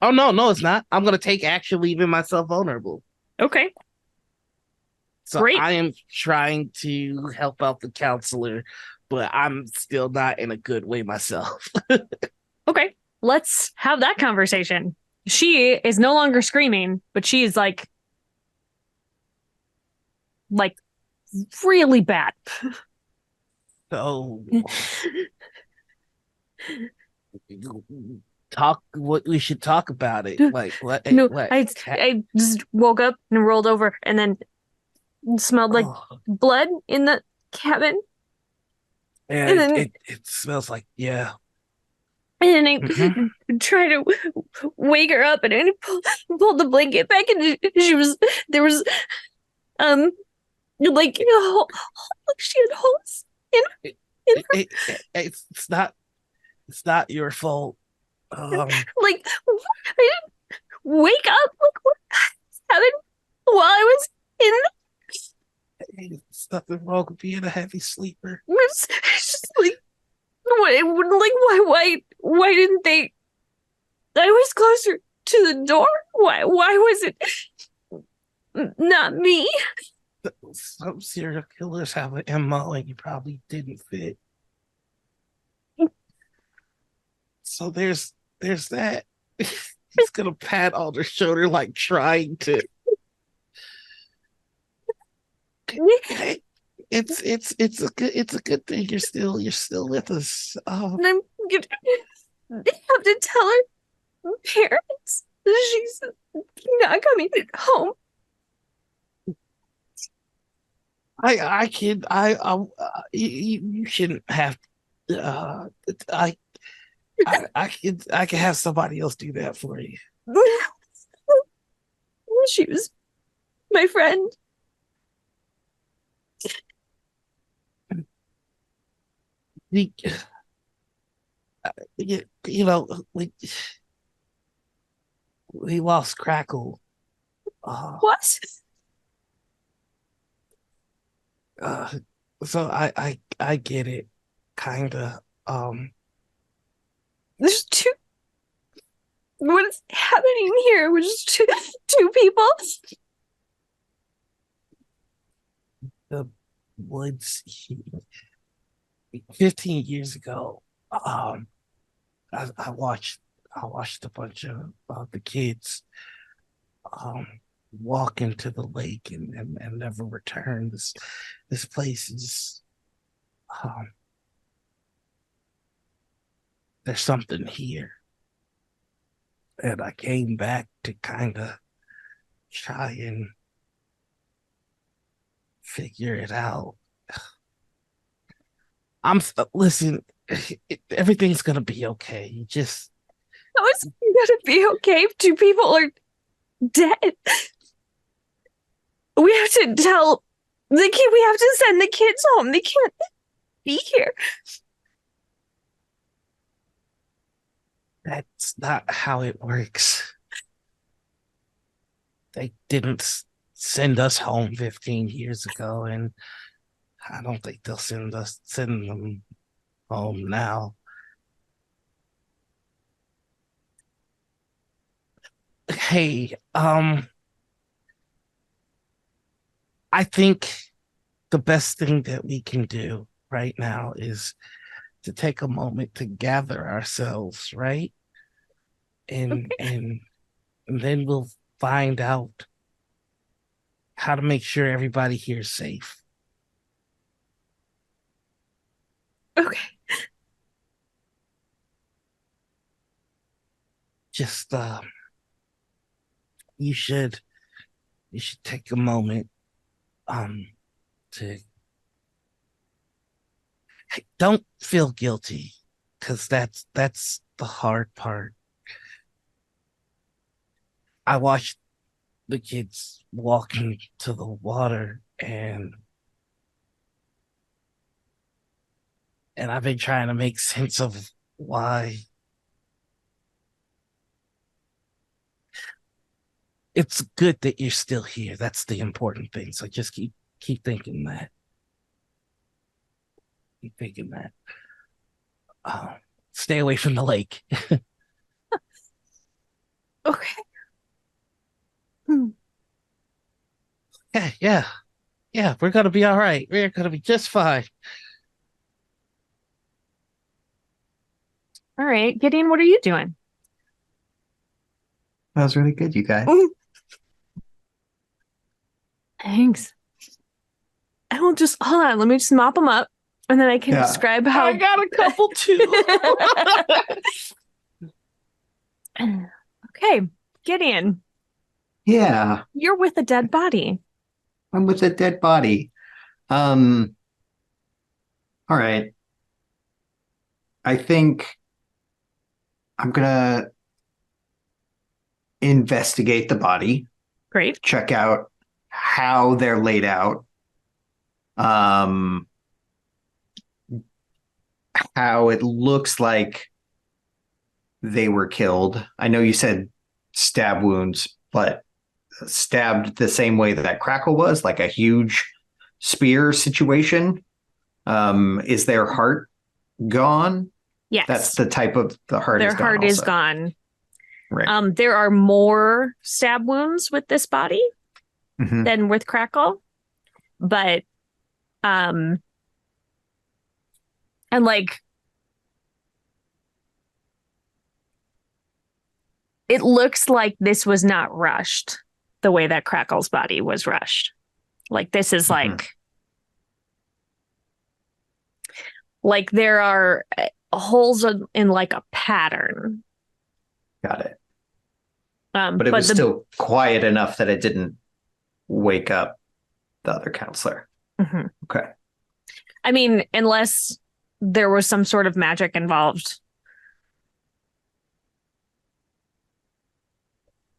Oh no, it's not. I'm gonna take action, leaving myself vulnerable. Okay. So Great. I am trying to help out the counselor, but I'm still not in a good way myself. Okay. Let's have that conversation. She is no longer screaming, but she is like really bad. So talk. What we should talk about it. Like what? No, What? I just woke up and rolled over and then smelled like Oh, blood in the cabin. and And then it smells like, yeah. and then I Mhm. tried to wake her up and I pulled the blanket back and there was like she had holes in her. It's not your fault. Like I didn't wake up. Like what happened while I was in It's nothing wrong with being a heavy sleeper. it's just like why didn't they? I was closer to the door. Why was it not me? Some serial killers have an MO and you probably didn't fit. So there's that. He's gonna pat on her shoulder, like trying to. Hey, it's a good thing you're still with us. And I'm gonna have to tell her parents that she's not coming home. I can you shouldn't have. Uh, I I can have somebody else do that for you. She was my friend. You, you know, we lost Crackle. What? Uh, so I get it, kinda. There's two. What is happening here? We're just two people. The woods. 15 years ago, I watched a bunch of the kids walk into the lake and never return. This place is there's something here. And I came back to kind of try and figure it out. Listen, everything's gonna be okay. You just How is it gonna be okay if two people are dead? We have to tell the kid. We have to send the kids home. They can't be here. That's not how it works. They didn't send us home 15 years ago, and I don't think they'll send them home now. Hey, I think the best thing that we can do right now is to take a moment to gather ourselves, right? And Okay. and then we'll find out how to make sure everybody here is safe. Okay. Just you should take a moment to don't feel guilty, because that's the hard part. I watched the kids walking to the water, and I've been trying to make sense of why. It's good that you're still here. That's the important thing. So just keep thinking that. Keep thinking that. Stay away from the lake. Okay. Yeah. We're gonna be all right. We're gonna be just fine. All right, Gideon, what are you doing? That was really good, you guys. Thanks. I will just hold on. Let me just mop them up, and then I can describe how. I got a couple too. Okay, Gideon, Yeah, you're with a dead body. I'm with a dead body. All right. I think I'm gonna investigate the body, Great. check out how they're laid out, um, how it looks like they were killed. I know you said stab wounds, but stabbed the same way that Crackle was, like a huge spear situation. Is their heart gone? Yes. That's the type of the heart Their is gone. heart is Also. gone. Right. There are more stab wounds with this body Mhm. than with Crackle, but and like it looks like this was not rushed the way that Crackle's body was rushed. Like this is like there are holes in like a pattern. Got it. But it was still quiet enough that it didn't wake up the other counselor. Mhm. Okay. I mean, unless there was some sort of magic involved.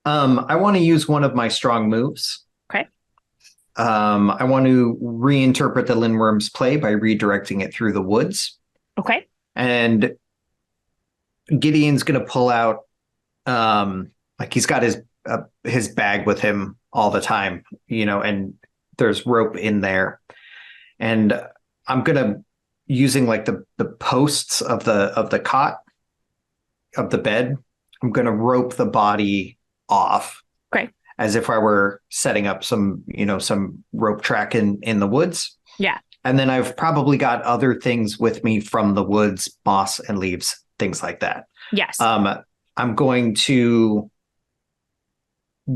I want to use one of my strong moves. Okay. I want to reinterpret the Lindworm's play by redirecting it through the woods. Okay. And Gideon's going to pull out, like he's got his bag with him all the time, and there's rope in there. And I'm going to, using like the posts of the cot, of the bed, I'm going to rope the body off. Okay. As if I were setting up some rope track in the woods. Yeah. And then I've probably got other things with me from the woods, moss and leaves, things like that. Yes. I'm going to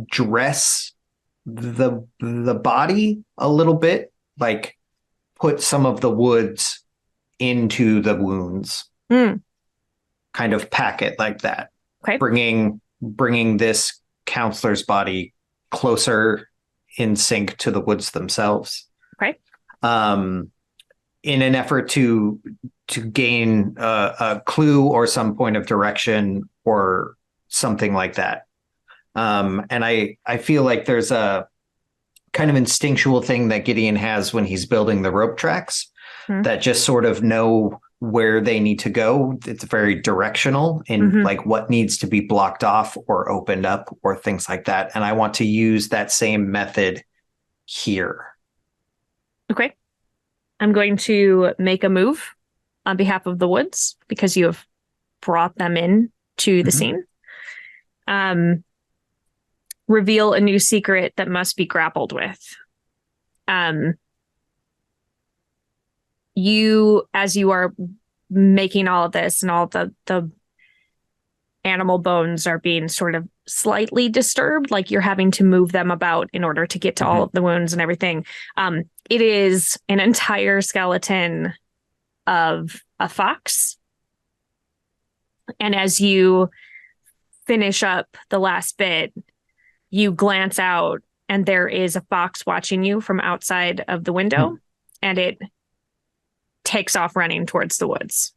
dress the body a little bit, like put some of the woods into the wounds. Kind of pack it like that. Okay. Bringing this counselor's body closer in sync to the woods themselves. Okay. in an effort to gain a clue or some point of direction or something like that. And I feel like there's a kind of instinctual thing that Gideon has when he's building the rope tracks that just sort of know where they need to go. It's very directional in like what needs to be blocked off or opened up or things like that. And I want to use that same method here. Okay. I'm going to make a move on behalf of the woods because you have brought them in to the scene. Reveal a new secret that must be grappled with. As you are making all of this and all the animal bones are being sort of slightly disturbed, like you're having to move them about in order to get to all of the wounds and everything. It is an entire skeleton of a fox. And as you finish up the last bit, you glance out and there is a fox watching you from outside of the window, and it takes off running towards the woods.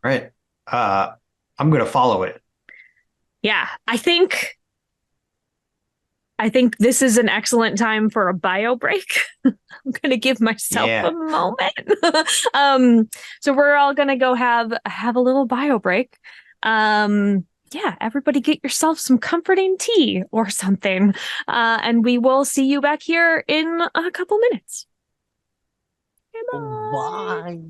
All right. I'm going to follow it. Yeah, I think this is an excellent time for a bio break. I'm going to give myself a moment. So we're all going to go have a little bio break. Yeah, everybody get yourself some comforting tea or something. And we will see you back here in a couple minutes. Bye.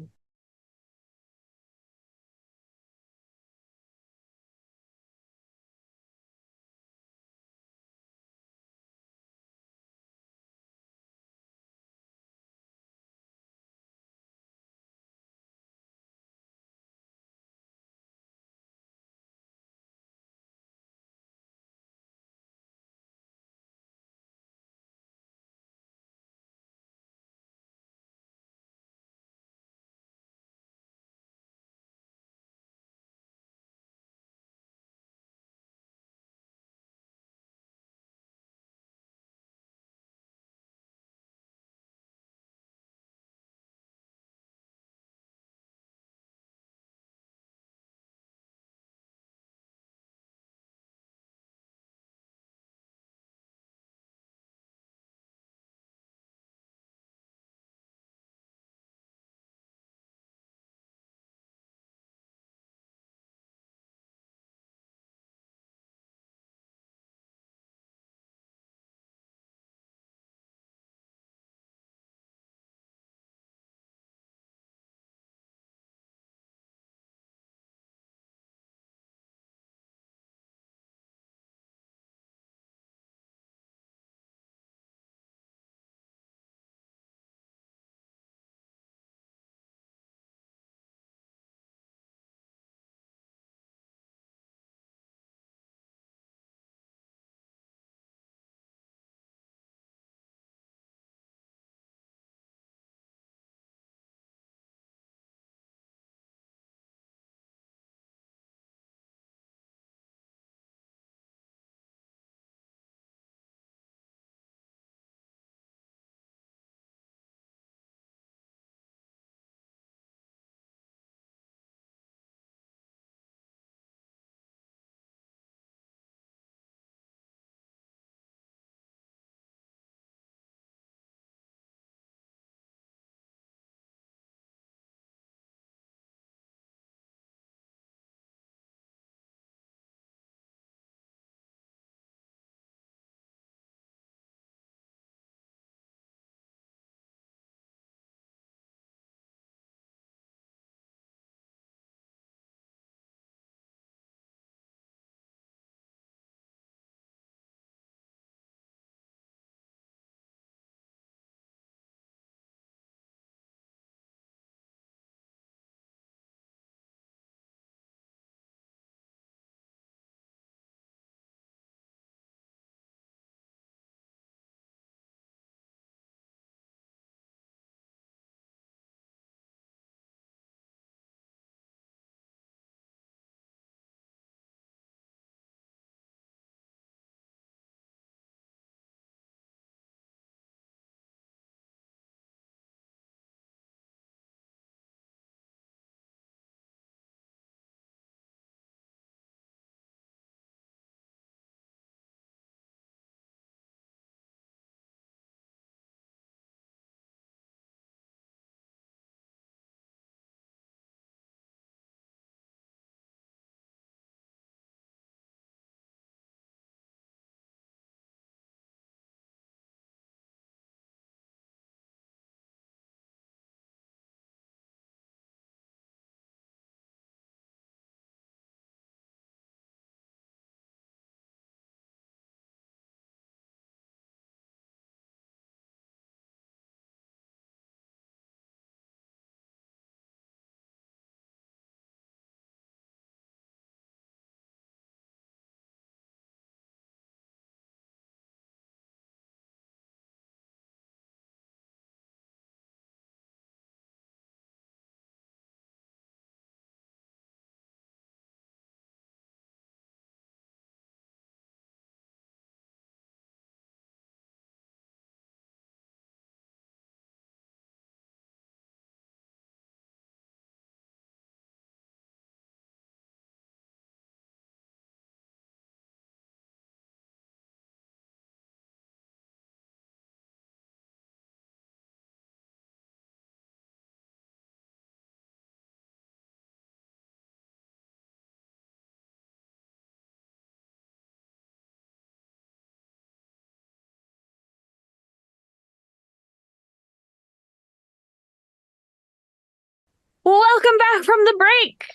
Welcome back from the break.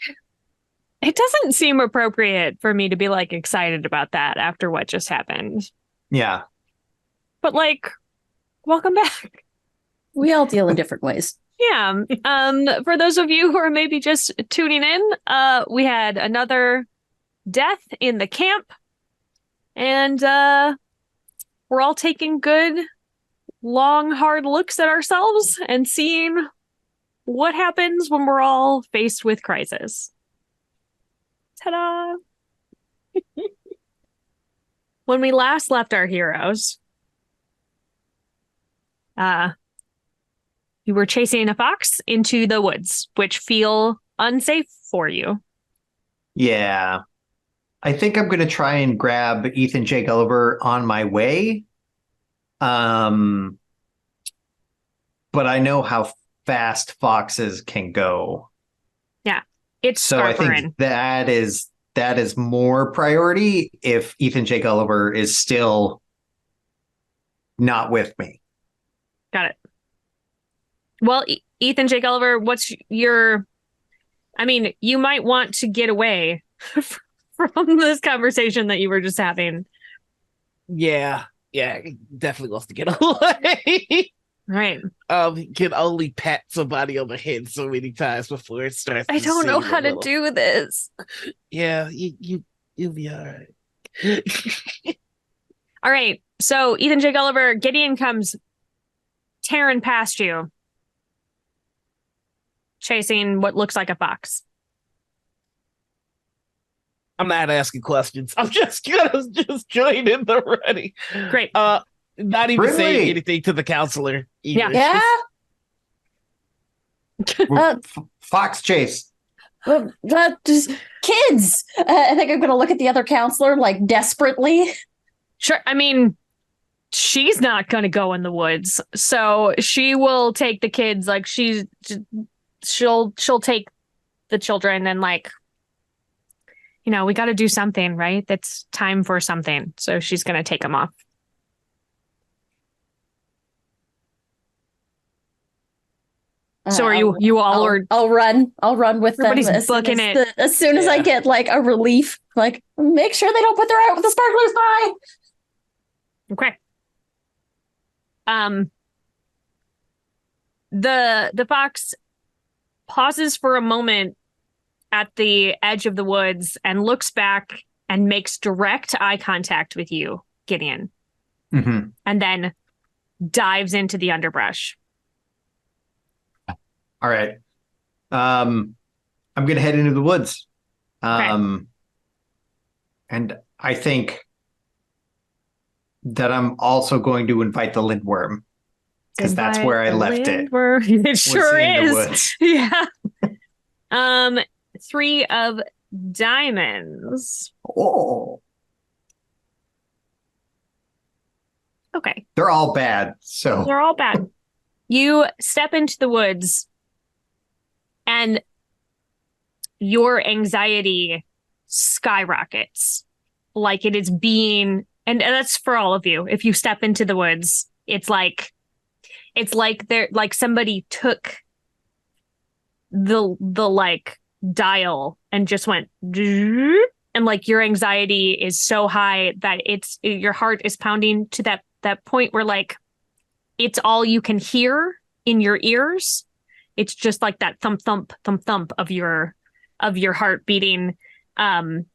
It doesn't seem appropriate for me to be like excited about that after what just happened. Yeah. But like, welcome back. We all deal in different ways. Yeah. For those of you who are maybe just tuning in, we had another death in the camp, and we're all taking good, long, hard looks at ourselves and seeing what happens when we're all faced with crisis. Ta-da! When we last left our heroes, you were chasing a fox into the woods, which feel unsafe for you. Yeah. I think I'm going to try and grab Ethan J. Gulliver on my way. But I know how fast foxes can go. Yeah. It's So I think that is more priority if Ethan J. Gulliver is still not with me. Got it. Well, Ethan J. Gulliver, what's your... I mean, you might want to get away from this conversation that you were just having. Yeah, he definitely wants to get away. Right. He can only pat somebody on the head so many times before it starts. I don't know how to do this. Yeah, you'll be all right. All right. So Ethan J. Gulliver, Gideon comes tearing past you, chasing what looks like a fox. I'm not asking questions. I'm just gonna join in the running. Great. Not even Brimley! saying anything to the counselor either. Yeah. Fox chase. Just kids. I think I'm going to look at the other counselor like desperately. Sure. I mean, she's not going to go in the woods, so she will take the kids. Like she'll take the children and like, you know, we got to do something, right? That's time for something. So she's going to take them off. So are you all or I'll run. I'll run with them everybody's booking it. As soon as I get like a relief, like make sure they don't put their eye with the sparklers by. Okay. The fox pauses for a moment at the edge of the woods and looks back and makes direct eye contact with you, Gideon. Mm-hmm. And then dives into the underbrush. All right. I'm going to head into the woods. And I think that I'm also going to invite the lindworm because that's where I left it. It sure in the is. woods. Yeah. 3 of diamonds. Oh, Okay. they're all bad. So They're all bad. You step into the woods and your anxiety skyrockets like it is being, and that's for all of you. If you step into the woods, it's like they're like somebody took the like dial and just went and like your anxiety is so high that your heart is pounding to that point where like it's all you can hear in your ears. It's just like that thump thump thump thump of your heart beating. It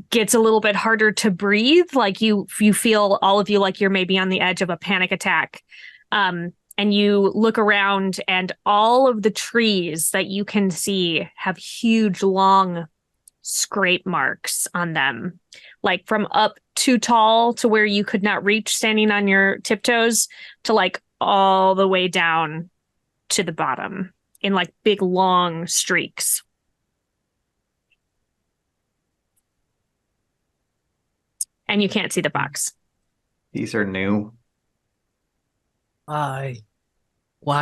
gets a little bit harder to breathe. Like you feel, all of you, like you're maybe on the edge of a panic attack. And you look around and all of the trees that you can see have huge, long scrape marks on them, like from up too tall to where you could not reach standing on your tiptoes to like all the way down to the bottom in like big, long streaks. And you can't see the box. these are new. Why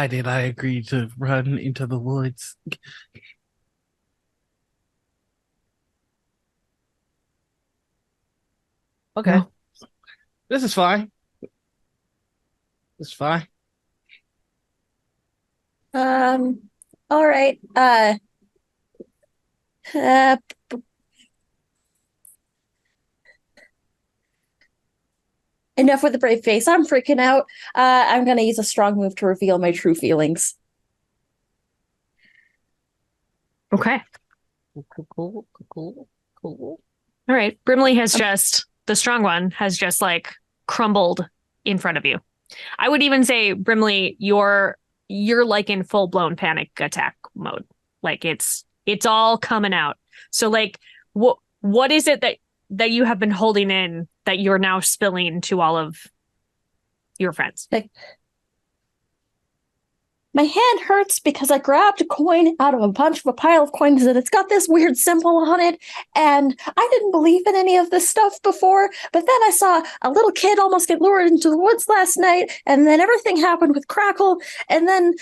did I agree to run into the woods? Okay. No. This is fine. It's fine. All right. Uh, Enough with the brave face. I'm freaking out. I'm gonna use a strong move to reveal my true feelings. Okay. Cool. All right. Brimley has the strong one has just like crumbled in front of you. I would even say, Brimley, you're like in full blown panic attack mode. Like it's all coming out. So like what is it that you have been holding in that you're now spilling to all of your friends? Like, my hand hurts because I grabbed a coin out of a pile of coins and it's got this weird symbol on it. And I didn't believe in any of this stuff before, but then I saw a little kid almost get lured into the woods last night, and then everything happened with Crackle, and then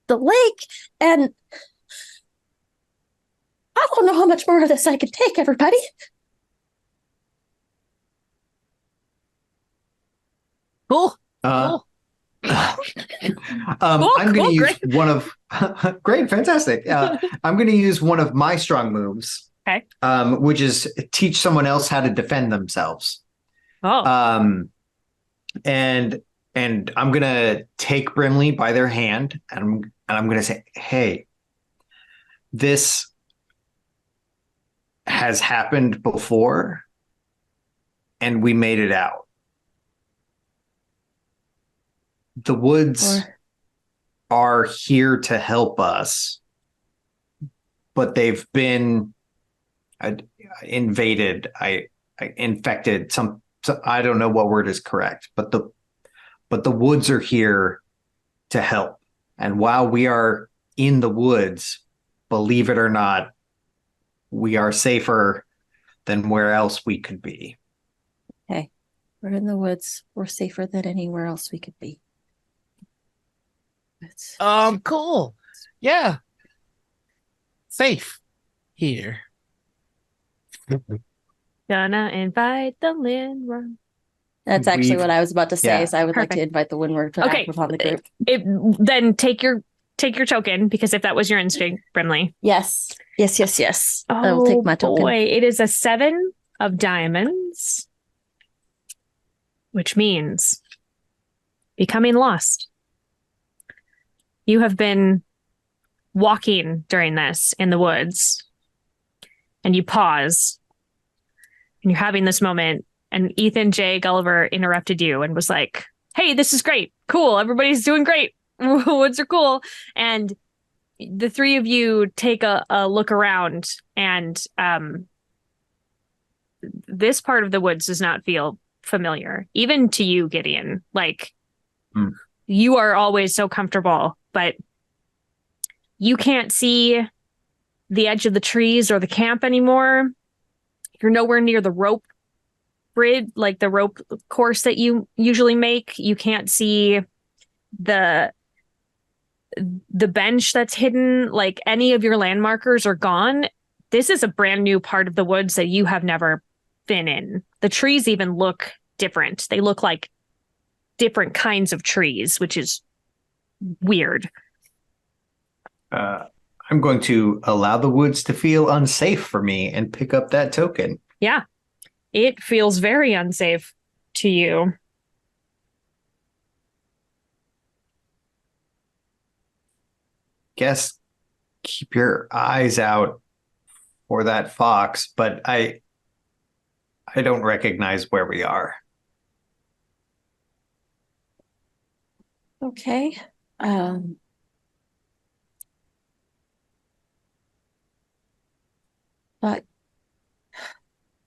the lake, and I don't know how much more of this I can take, everybody. Cool. I'm going to use great. one of great, fantastic. I'm going to use one of my strong moves, Okay. Which is teach someone else how to defend themselves. Oh. And I'm going to take Brimley by their hand, and I'm going to say, "Hey, this has happened before, and we made it out. The woods are here to help us, but they've been invaded. Infected. I don't know what word is correct, but the woods are here to help. And while we are in the woods, believe it or not, we are safer than where else we could be." Okay, we're in the woods. We're safer than anywhere else we could be. Cool. Yeah. Safe here. Gonna invite the Lindworm. That's actually what I was about to say. Yeah. Is I would like Perfect. to invite the Windward to Okay. act upon the group. Then take your token, because if that was your instinct, Brimley. Yes. I will Oh take my token. boy, it is a 7 of diamonds, which means becoming lost. You have been walking during this in the woods, and you pause, and you're having this moment, and Ethan J. Gulliver interrupted you and was like, "Hey, this is great. Cool. Everybody's doing great. Woods are cool." And the three of you take a look around, and this part of the woods does not feel familiar, even to you, Gideon. Like, you are always so comfortable, but you can't see the edge of the trees or the camp anymore. You're nowhere near the rope bridge, like the rope course that you usually make. You can't see the bench that's hidden. Like, any of your landmarkers are gone. This is a brand new part of the woods that you have never been in. The trees even look different. They look like different kinds of trees, which is weird. I'm going to allow the woods to feel unsafe for me and pick up that token. Yeah, it feels very unsafe to you. Guess keep your eyes out for that fox, but I don't recognize where we are. Okay. But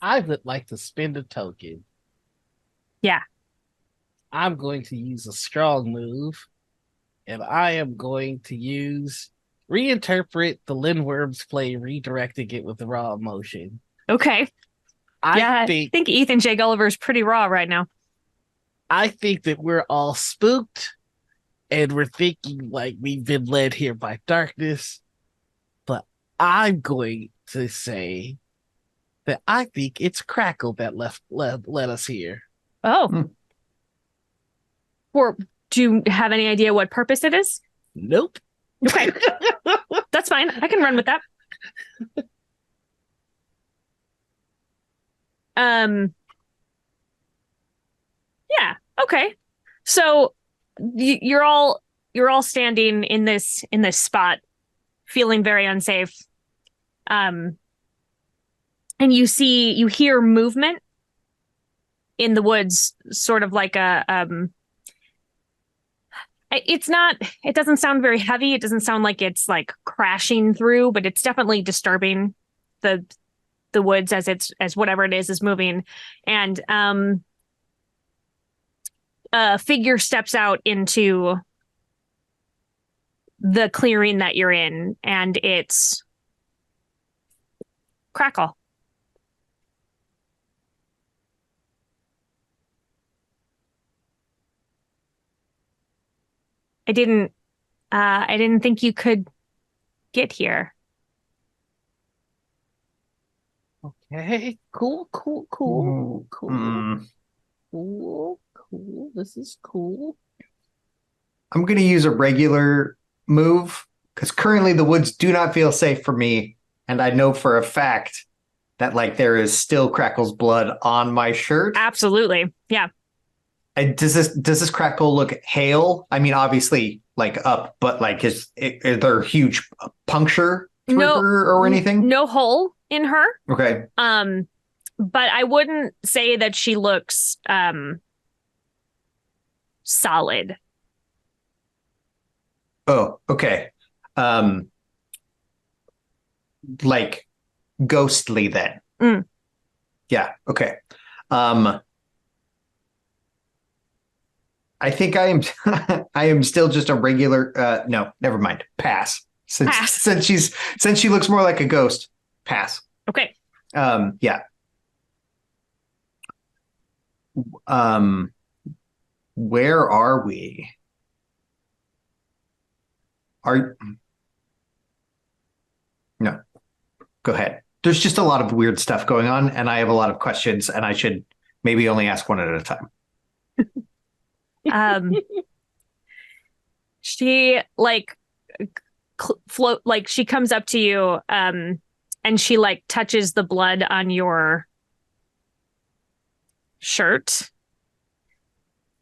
I would like to spend a token. Yeah. I'm going to use a strong move, and I am going to reinterpret the Lindworm's play, redirecting it with the raw emotion. Okay. I think Ethan J. Gulliver is pretty raw right now. I think that we're all spooked, and we're thinking like we've been led here by darkness. But I'm going to say that I think it's Crackle that led us here. Oh. Or do you have any idea what purpose it is? Nope. Okay. That's fine. I can run with that. Yeah. Okay. So you're all standing in this spot, feeling very unsafe. Um, and you hear movement in the woods, sort of like it doesn't sound very heavy. It doesn't sound like it's like crashing through, but it's definitely disturbing the woods as whatever it is moving. And a figure steps out into the clearing that you're in, and it's Crackle. I didn't think you could get here. Okay, cool. Mm, Cool. This is cool. I'm going to use a regular move because currently the woods do not feel safe for me. And I know for a fact that like there is still Crackle's blood on my shirt. Absolutely. Yeah. Does this Crackle look hale? I mean, obviously like up, but like is there huge puncture through her or anything? No hole in her. Okay. But I wouldn't say that she looks solid. Oh, okay. Like ghostly then. Mm. Yeah, okay. I think I am I am still just a regular no, never mind. Pass. Since she looks more like a ghost. Pass. Okay. Yeah. Where are we? No. Go ahead. There's just a lot of weird stuff going on and I have a lot of questions and I should maybe only ask one at a time. She like float, like she comes up to you and she like touches the blood on your shirt,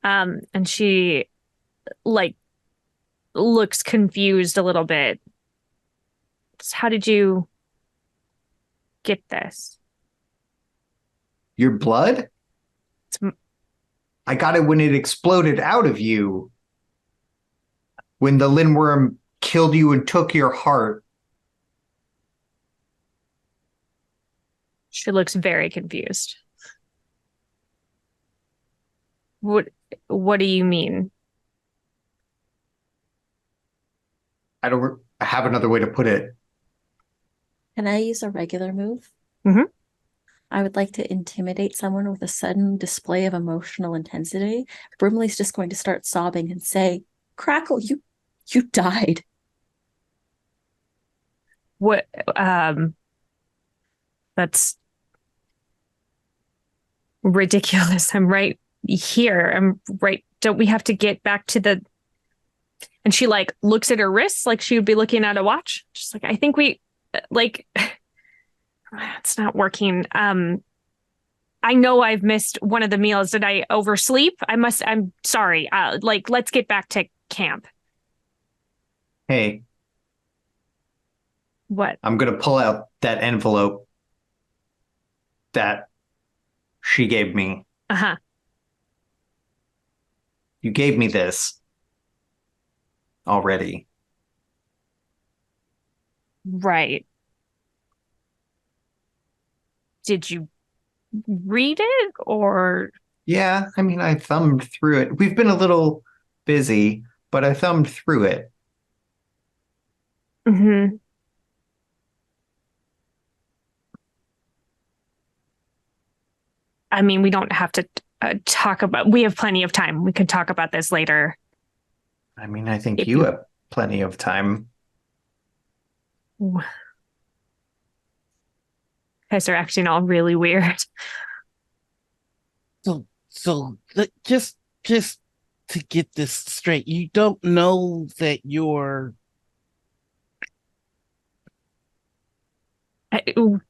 and she like looks confused a little bit. How did you get this? Your blood? I got it when it exploded out of you. When the Lindworm killed you and took your heart. She looks very confused. What do you mean? I don't have another way to put it. Can I use a regular move? Mm-hmm. I would like to intimidate someone with a sudden display of emotional intensity. Brimley's just going to start sobbing and say, Crackle, you died. What that's ridiculous. I'm right here. I'm right. Don't we have to get back to the... And she like looks at her wrists like she would be looking at a watch. Just like, I think we like it's not working. I know I've missed one of the meals. Did I oversleep? I'm sorry. Like, let's get back to camp. Hey, What? I'm going to pull out that envelope that she gave me. Uh-huh. You gave me this already. Right. Did you read it or? Yeah, I mean, I thumbed through it. We've been a little busy, but I thumbed through it. Mm-hmm. I mean, we don't have to talk about... We have plenty of time. We can talk about this later. I mean, I think If you you- have plenty of time. You guys are acting all really weird. Just to get this straight, you don't know that you're I don't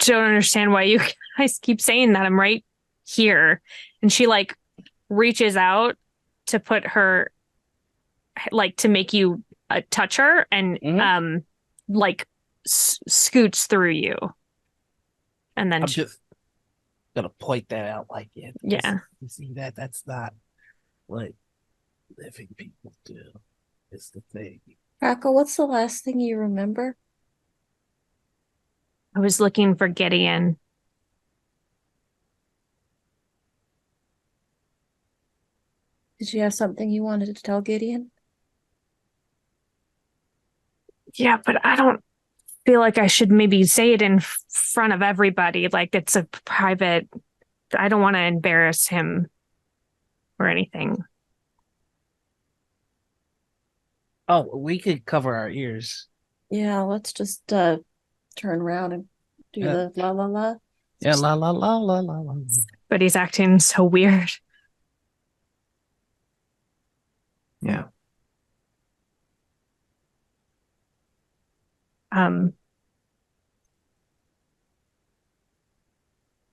understand why you guys keep saying that. I'm right here. And she like reaches out to put her like to make you touch her and like scoots through you. And then I'm just gonna point that out like it. Yeah. You see that? That's not what living people do. It's the thing. Crackle, what's the last thing you remember? I was looking for Gideon. Did you have something you wanted to tell Gideon? Yeah, but I don't feel like I should maybe say it in front of everybody. Like it's a private, I don't want to embarrass him or anything. Oh, we could cover our ears. Yeah, let's just turn around and do the la la la. Yeah, la la la la la la. But he's acting so weird. Yeah.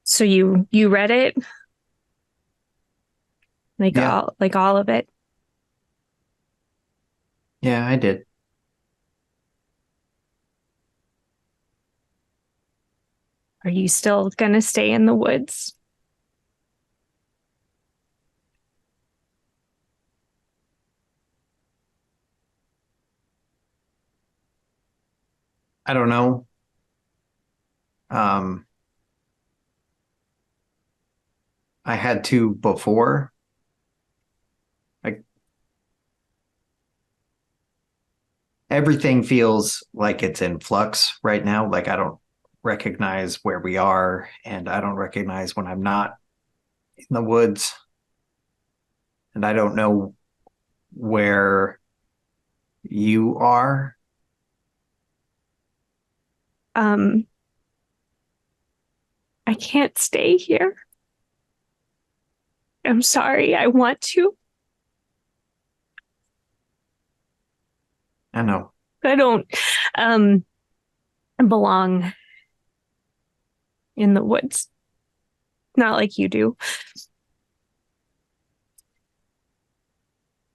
So you read it? Like Yeah. all of it? Yeah, I did. Are you still gonna stay in the woods? I don't know. Um, I had to before. Like everything feels like it's in flux right now. Like I don't recognize where we are, and I don't recognize when I'm not in the woods. And I don't know where you are. I can't stay here. I'm sorry. I want to. I know. I don't belong in the woods. Not like you do.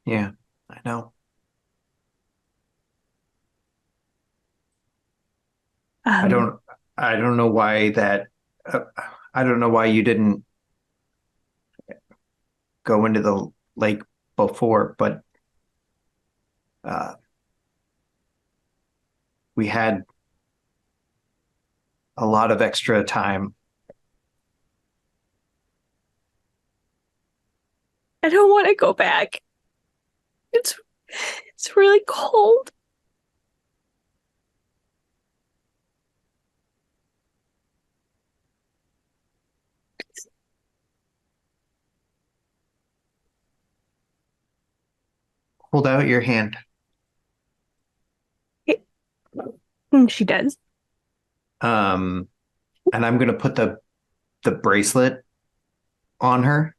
Yeah, I know. I don't know why that I don't know why you didn't go into the lake before, but we had a lot of extra time. I don't want to go back. It's really cold. Hold out your hand. And she does. And I'm gonna put the bracelet on her.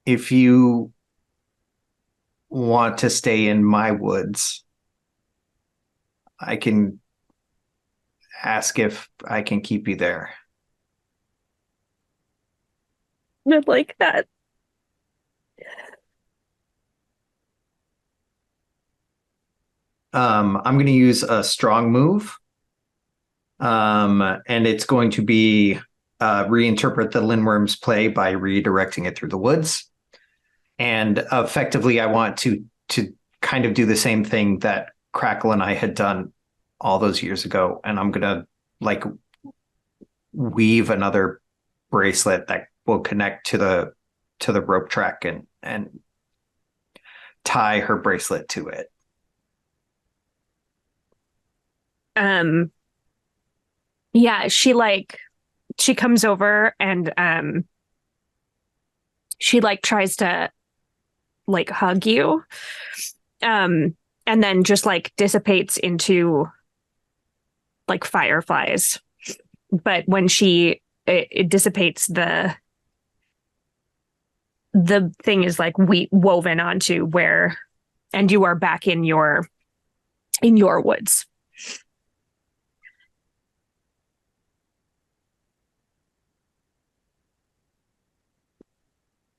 If you want to stay in my woods, I can ask if I can keep you there. I like that. I'm going to use a strong move. And it's going to be reinterpret the Lindworm's play by redirecting it through the woods. And effectively, I want to kind of do the same thing that Crackle and I had done all those years ago. And I'm going to like weave another bracelet that will connect to the rope track and tie her bracelet to it. Yeah, she comes over and she like tries to like hug you. And then just like dissipates into like fireflies. But when it dissipates, the the thing is like woven onto where, and you are back in your woods.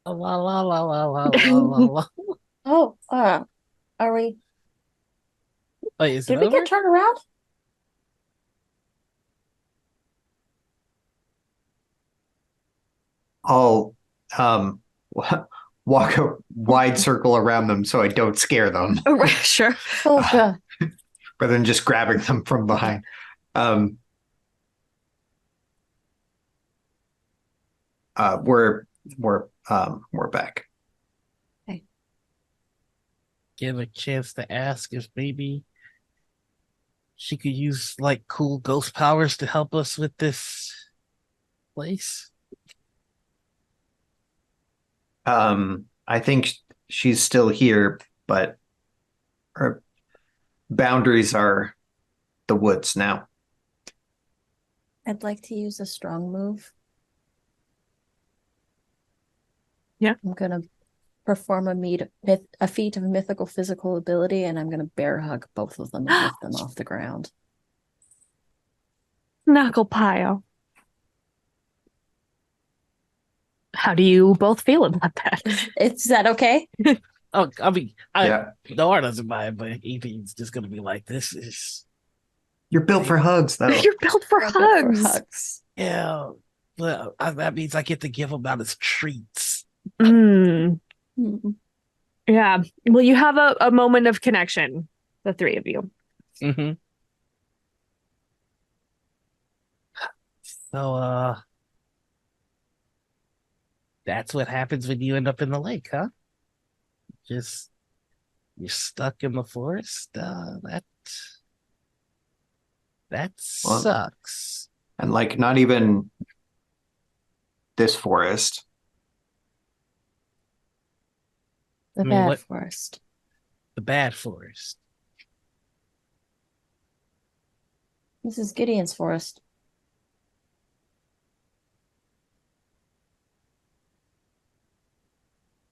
La la la la la la la. Oh, are we? Wait, is it Did we over? get turned around? I'll walk a wide circle around them so I don't scare them, Oh, right, sure. Oh god. rather than just grabbing them from behind. We're back. Give a chance to ask if maybe she could use like cool ghost powers to help us with this place. I think she's still here, but her boundaries are the woods now. I'd like to use a strong move. Yeah. I'm gonna perform a feat of mythical physical ability, and I'm gonna bear hug both of them and lift them off the ground. Knuckle pile. How do you both feel about that? Is that okay? Oh, I mean, Yeah. Noir doesn't mind, but Ethan's just gonna be like, "This is You're built for hugs, though. You're built for I'm good hugs. for hugs. yeah." Well, that means I get to give him out as treats. Mm, Mm. yeah. Well, you have a moment of connection, the three of you. Mm-hmm. So, that's what happens when you end up in the lake, huh? Just you're stuck in the forest. That Well, sucks. and like not even this forest. The I mean, bad what- forest. The bad forest. This is Gideon's forest.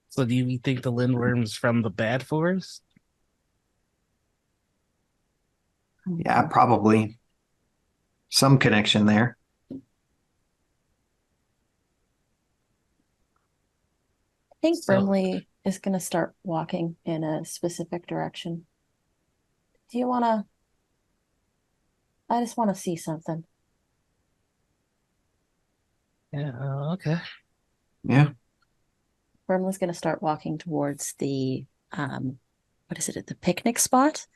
So do you think the lindworm's from the bad forest? Yeah, probably some connection there. I think So- Brimley is gonna start walking in a specific direction. Do you wanna? I just want to see something. Yeah, okay. Yeah. Brimley's gonna start walking towards the what is it? The picnic spot?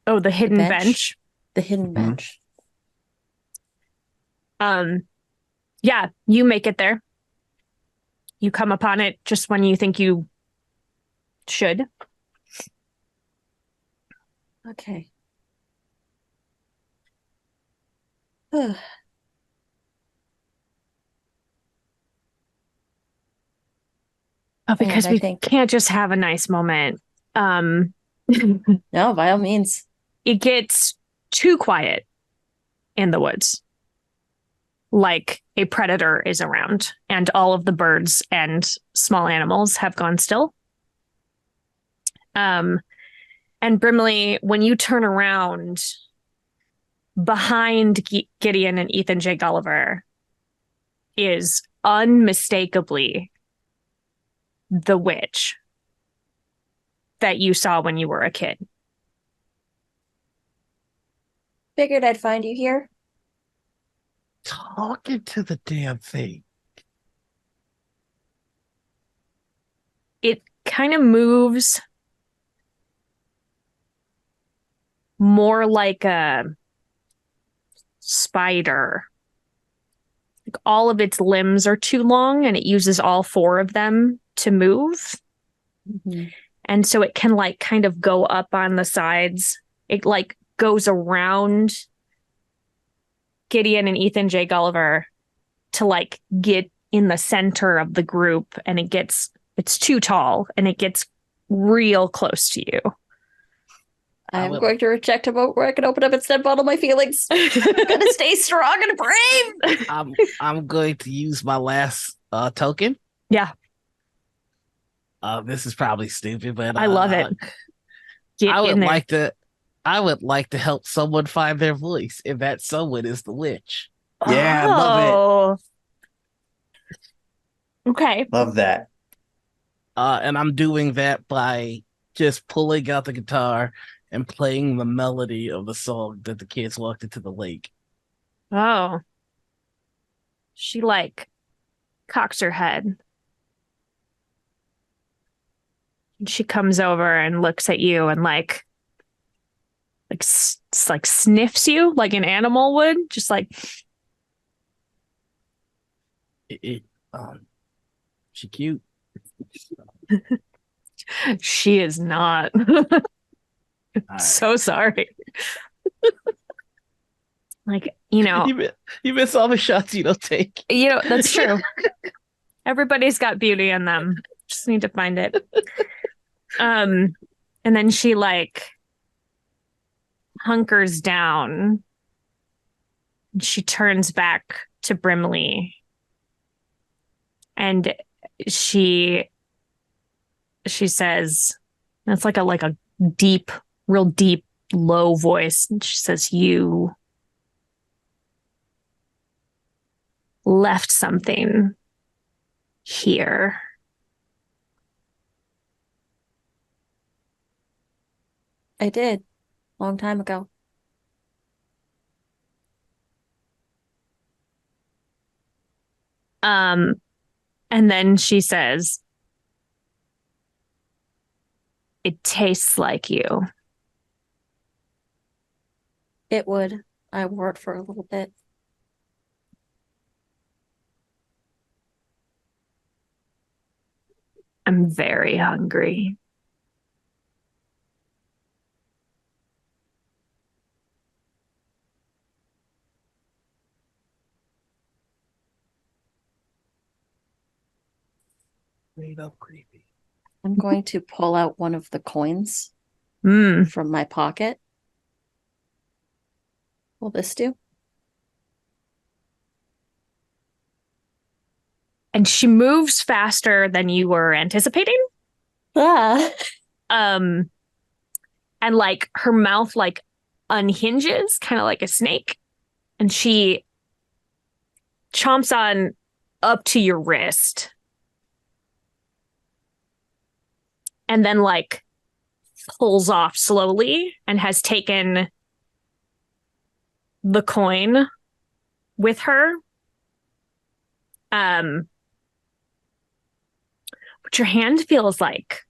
Oh, the hidden bench? bench. The hidden Mhm. bench. Yeah, you make it there. You come upon it just when you think you should. Okay. Ugh. Oh, because And I we think- can't just have a nice moment. No, by all means. It gets too quiet in the woods. Like a predator is around, and all of the birds and small animals have gone still. And Brimley, when you turn around behind Gideon and Ethan J. Gulliver is unmistakably the witch that you saw when you were a kid. Figured I'd find you here. Talking to the damn thing. It kind of moves more like a spider. Like all of its limbs are too long and it uses all four of them to move. Mm-hmm. And so it can like kind of go up on the sides. It like goes around Gideon and Ethan J. Gulliver to like get in the center of the group, and it's too tall and it gets real close to you. I'm going to reject a moment where I can open up and step on all my feelings. I'm gonna stay strong and brave. I'm going to use my last token. Yeah. This is probably stupid, but I love it. Get I would in there. like to help someone find their voice, if that someone is the witch. Yeah, I love it. Oh. Okay. Love that. And I'm doing that by just pulling out the guitar and playing the melody of the song that the kids walked into the lake. Oh. She like cocks her head. She comes over and looks at you and like sniffs you like an animal would, just like It, she cute. she is not. All right. So sorry. Like, you know, You miss all the shots you don't take. that's true. Everybody's got beauty in them. Just need to find it. And then she like hunkers down. She turns back to Brimley. And she says, it's like a deep, real deep, low voice. And she says, "You left something here." I did. Long time ago. And then she says, "It tastes like you." It would. I wore it for a little bit. I'm very hungry. Straight up creepy. I'm going to pull out one of the coins Mm. from my pocket. Will this do? And she moves faster than you were anticipating. Ah. And like her mouth like unhinges, kind of like a snake. And she chomps on up to your wrist. And then like pulls off slowly and has taken the coin with her. But your hand feels like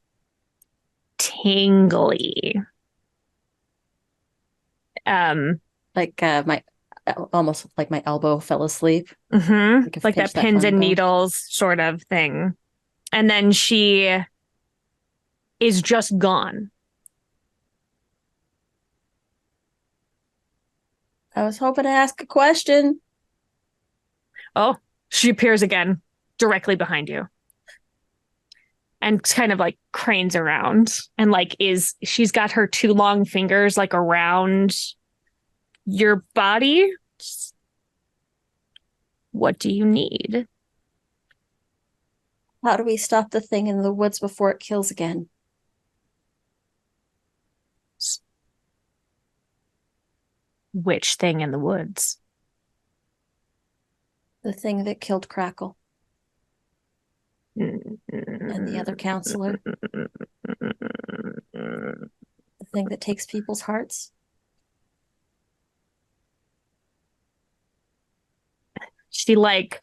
tingly. Like my almost like my elbow fell asleep. Like that pins and needles sort of thing. And then she is just gone. I was hoping to ask a question. Oh, she appears again directly behind you. And kind of like cranes around and like she's got her two long fingers like around your body. What do you need? How do we stop the thing in the woods before it kills again? Which thing in the woods? The thing that killed Crackle. And the other counselor. The thing that takes people's hearts. She like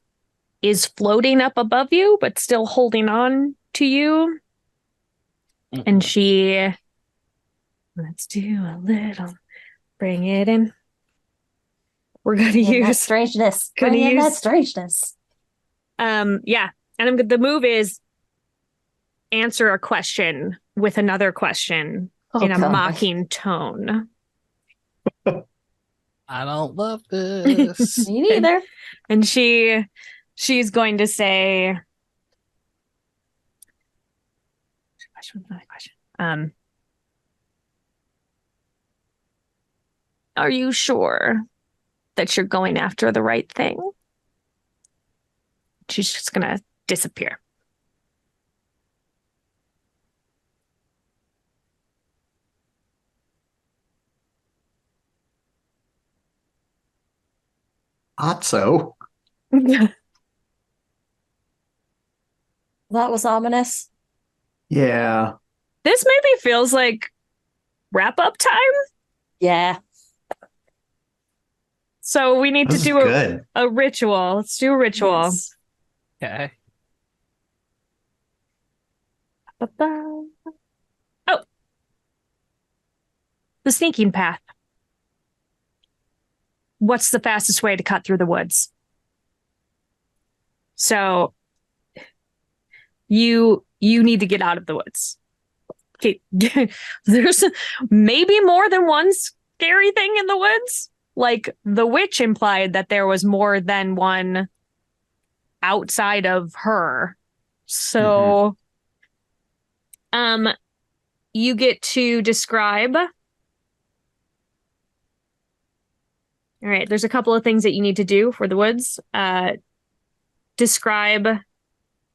is floating up above you, but still holding on to you. And she, let's do a little, bring it in. We're going to use that strangeness. Bring in that strangeness. Yeah. And the move is answer a question with another question in a mocking tone. I don't love this. Me neither. And she's going to say, are you sure that you're going after the right thing? She's just gonna disappear. Not so. That was ominous. Yeah. This maybe feels like wrap up time. Yeah. So we need This to is do good. a ritual. Let's do a ritual. Yes. Okay. Ba-ba. Oh, the sneaking path. What's the fastest way to cut through the woods? So you need to get out of the woods. Okay. There's maybe more than one scary thing in the woods. Like the witch implied that there was more than one outside of her. So you get to describe. All right, there's a couple of things that you need to do for the woods. Describe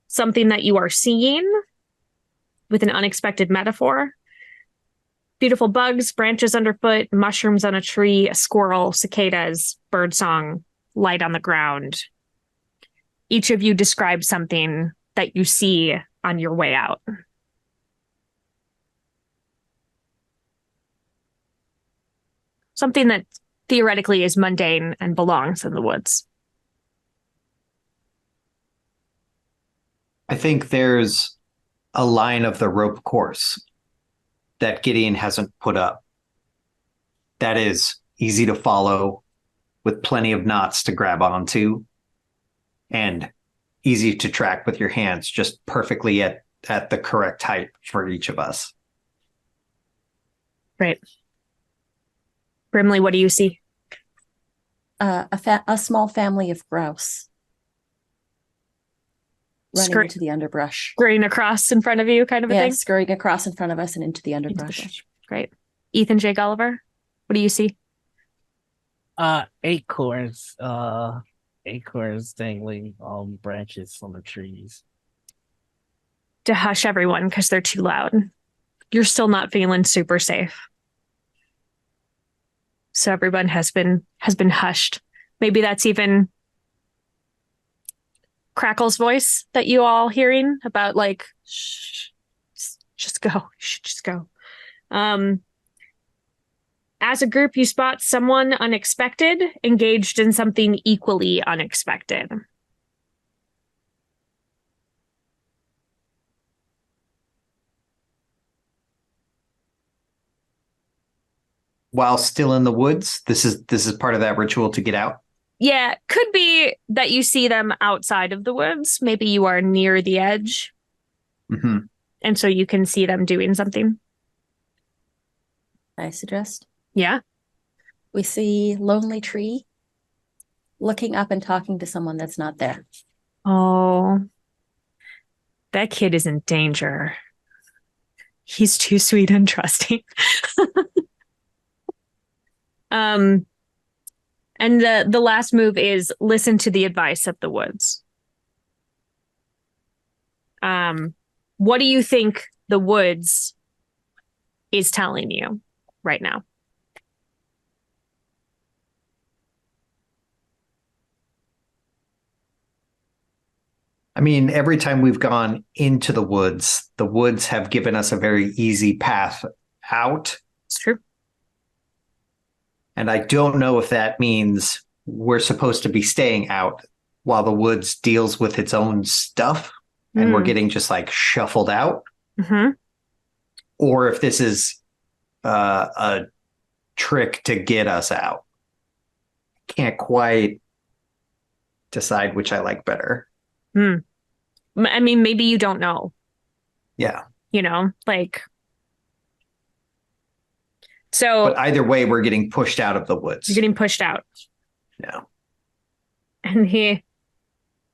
something that you are seeing with an unexpected metaphor. Beautiful bugs, branches underfoot, mushrooms on a tree, a squirrel, cicadas, birdsong, light on the ground. Each of you describe something that you see on your way out. Something that theoretically is mundane and belongs in the woods. I think there's a line of the rope course that Gideon hasn't put up. That is easy to follow, with plenty of knots to grab onto, and easy to track with your hands, just perfectly at the correct height for each of us. Right. Brimley, what do you see? A small family of grouse running into the underbrush. Scurrying across in front of you, kind of a thing? Scurrying across in front of us and into the underbrush. Great. Ethan J. Gulliver, what do you see? Acorns. Acorns dangling on branches on the trees. To hush everyone because they're too loud. You're still not feeling super safe. So everyone has been hushed. Maybe that's even Crackle's voice that you all hearing about, like, shh, just go. You should just go. As a group, you spot someone unexpected engaged in something equally unexpected. While still in the woods, this is part of that ritual to get out. Yeah, could be that you see them outside of the woods. Maybe you are near the edge. Mm-hmm. And so you can see them doing something. I suggest. Yeah. We see Lonely Tree looking up and talking to someone that's not there. Oh, that kid is in danger. He's too sweet and trusting. And the last move is listen to the advice of the woods. What do you think the woods is telling you right now? I mean, every time we've gone into the woods have given us a very easy path out. It's true. And I don't know if that means we're supposed to be staying out while the woods deals with its own stuff and we're getting just like shuffled out. Mm-hmm. Or if this is a trick to get us out. Can't quite decide which I like better. I mean, maybe you don't know. Yeah. You know, like... So, but either way, we're getting pushed out of the woods. You're getting pushed out. Yeah. And the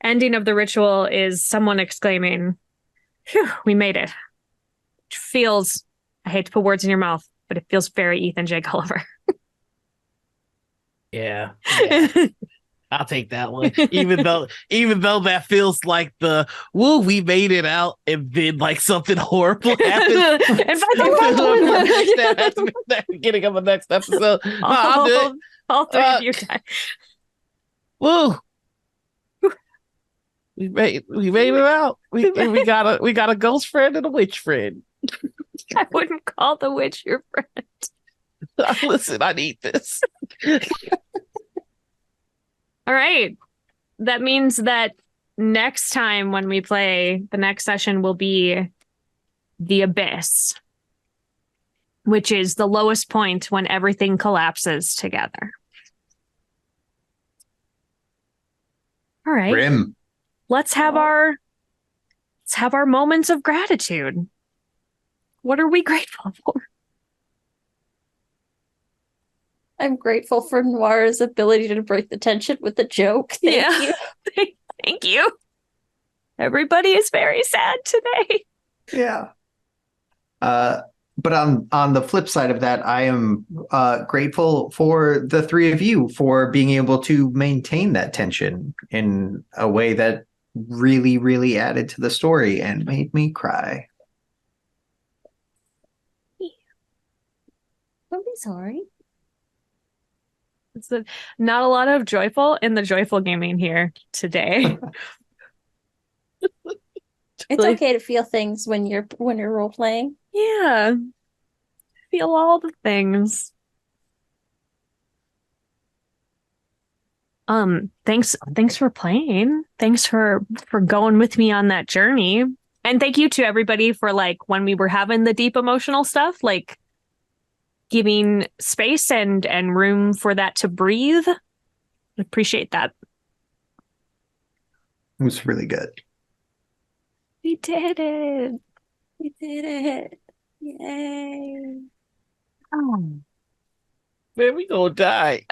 ending of the ritual is someone exclaiming, "Phew, we made it." Which feels, I hate to put words in your mouth, but it feels very Ethan J. Gulliver. Yeah. I'll take that one. Even though that feels like the woo, we made it out, and then like something horrible happened. And by the at the beginning of the next episode. all three of you die. Woo! We made it out. We got a ghost friend and a witch friend. I wouldn't call the witch your friend. Listen, I need this. All right. That means that next time when we play, the next session will be the Abyss, which is the lowest point when everything collapses together. All right. Grim. Let's have our moments of gratitude. What are we grateful for? I'm grateful for Noir's ability to break the tension with the joke. Thank you. Thank you. Everybody is very sad today. Yeah. But on the flip side of that, I am grateful for the three of you for being able to maintain that tension in a way that really, really added to the story and made me cry. Don't be sorry. It's not a lot of joyful in the joyful gaming here today. It's okay to feel things when you're role playing. Yeah. Feel all the things. Thanks for playing. Thanks for going with me on that journey. And thank you to everybody for like when we were having the deep emotional stuff, like giving space and room for that to breathe. I appreciate that. It was really good. We did it. We did it. Yay. Oh. Man, we gonna die.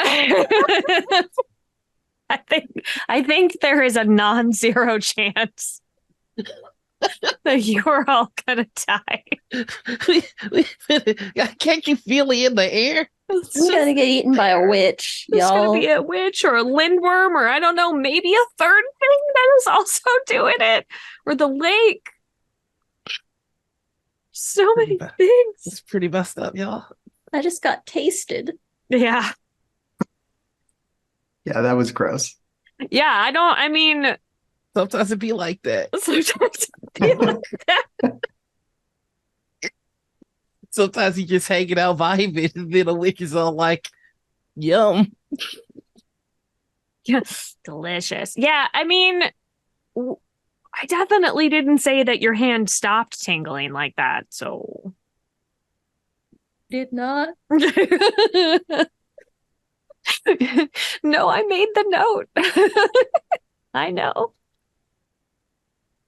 I think there is a non-zero chance that you're all gonna die. Can't you feel it in the air? I'm gonna get eaten by a witch, It's y'all. gonna be a witch or a lindworm or I don't know, maybe a third thing that is also doing it. Or the lake. So many things. It's pretty messed up, y'all. I just got tasted. Yeah. Yeah, that was gross. Yeah, I mean, Sometimes it be like that. sometimes I feel like that. Sometimes you just hanging out vibing, and then a witch is all like, "Yum." Yes, delicious. Yeah, I mean, I definitely didn't say that your hand stopped tingling like that, so. Did not. No, I made the note. I know.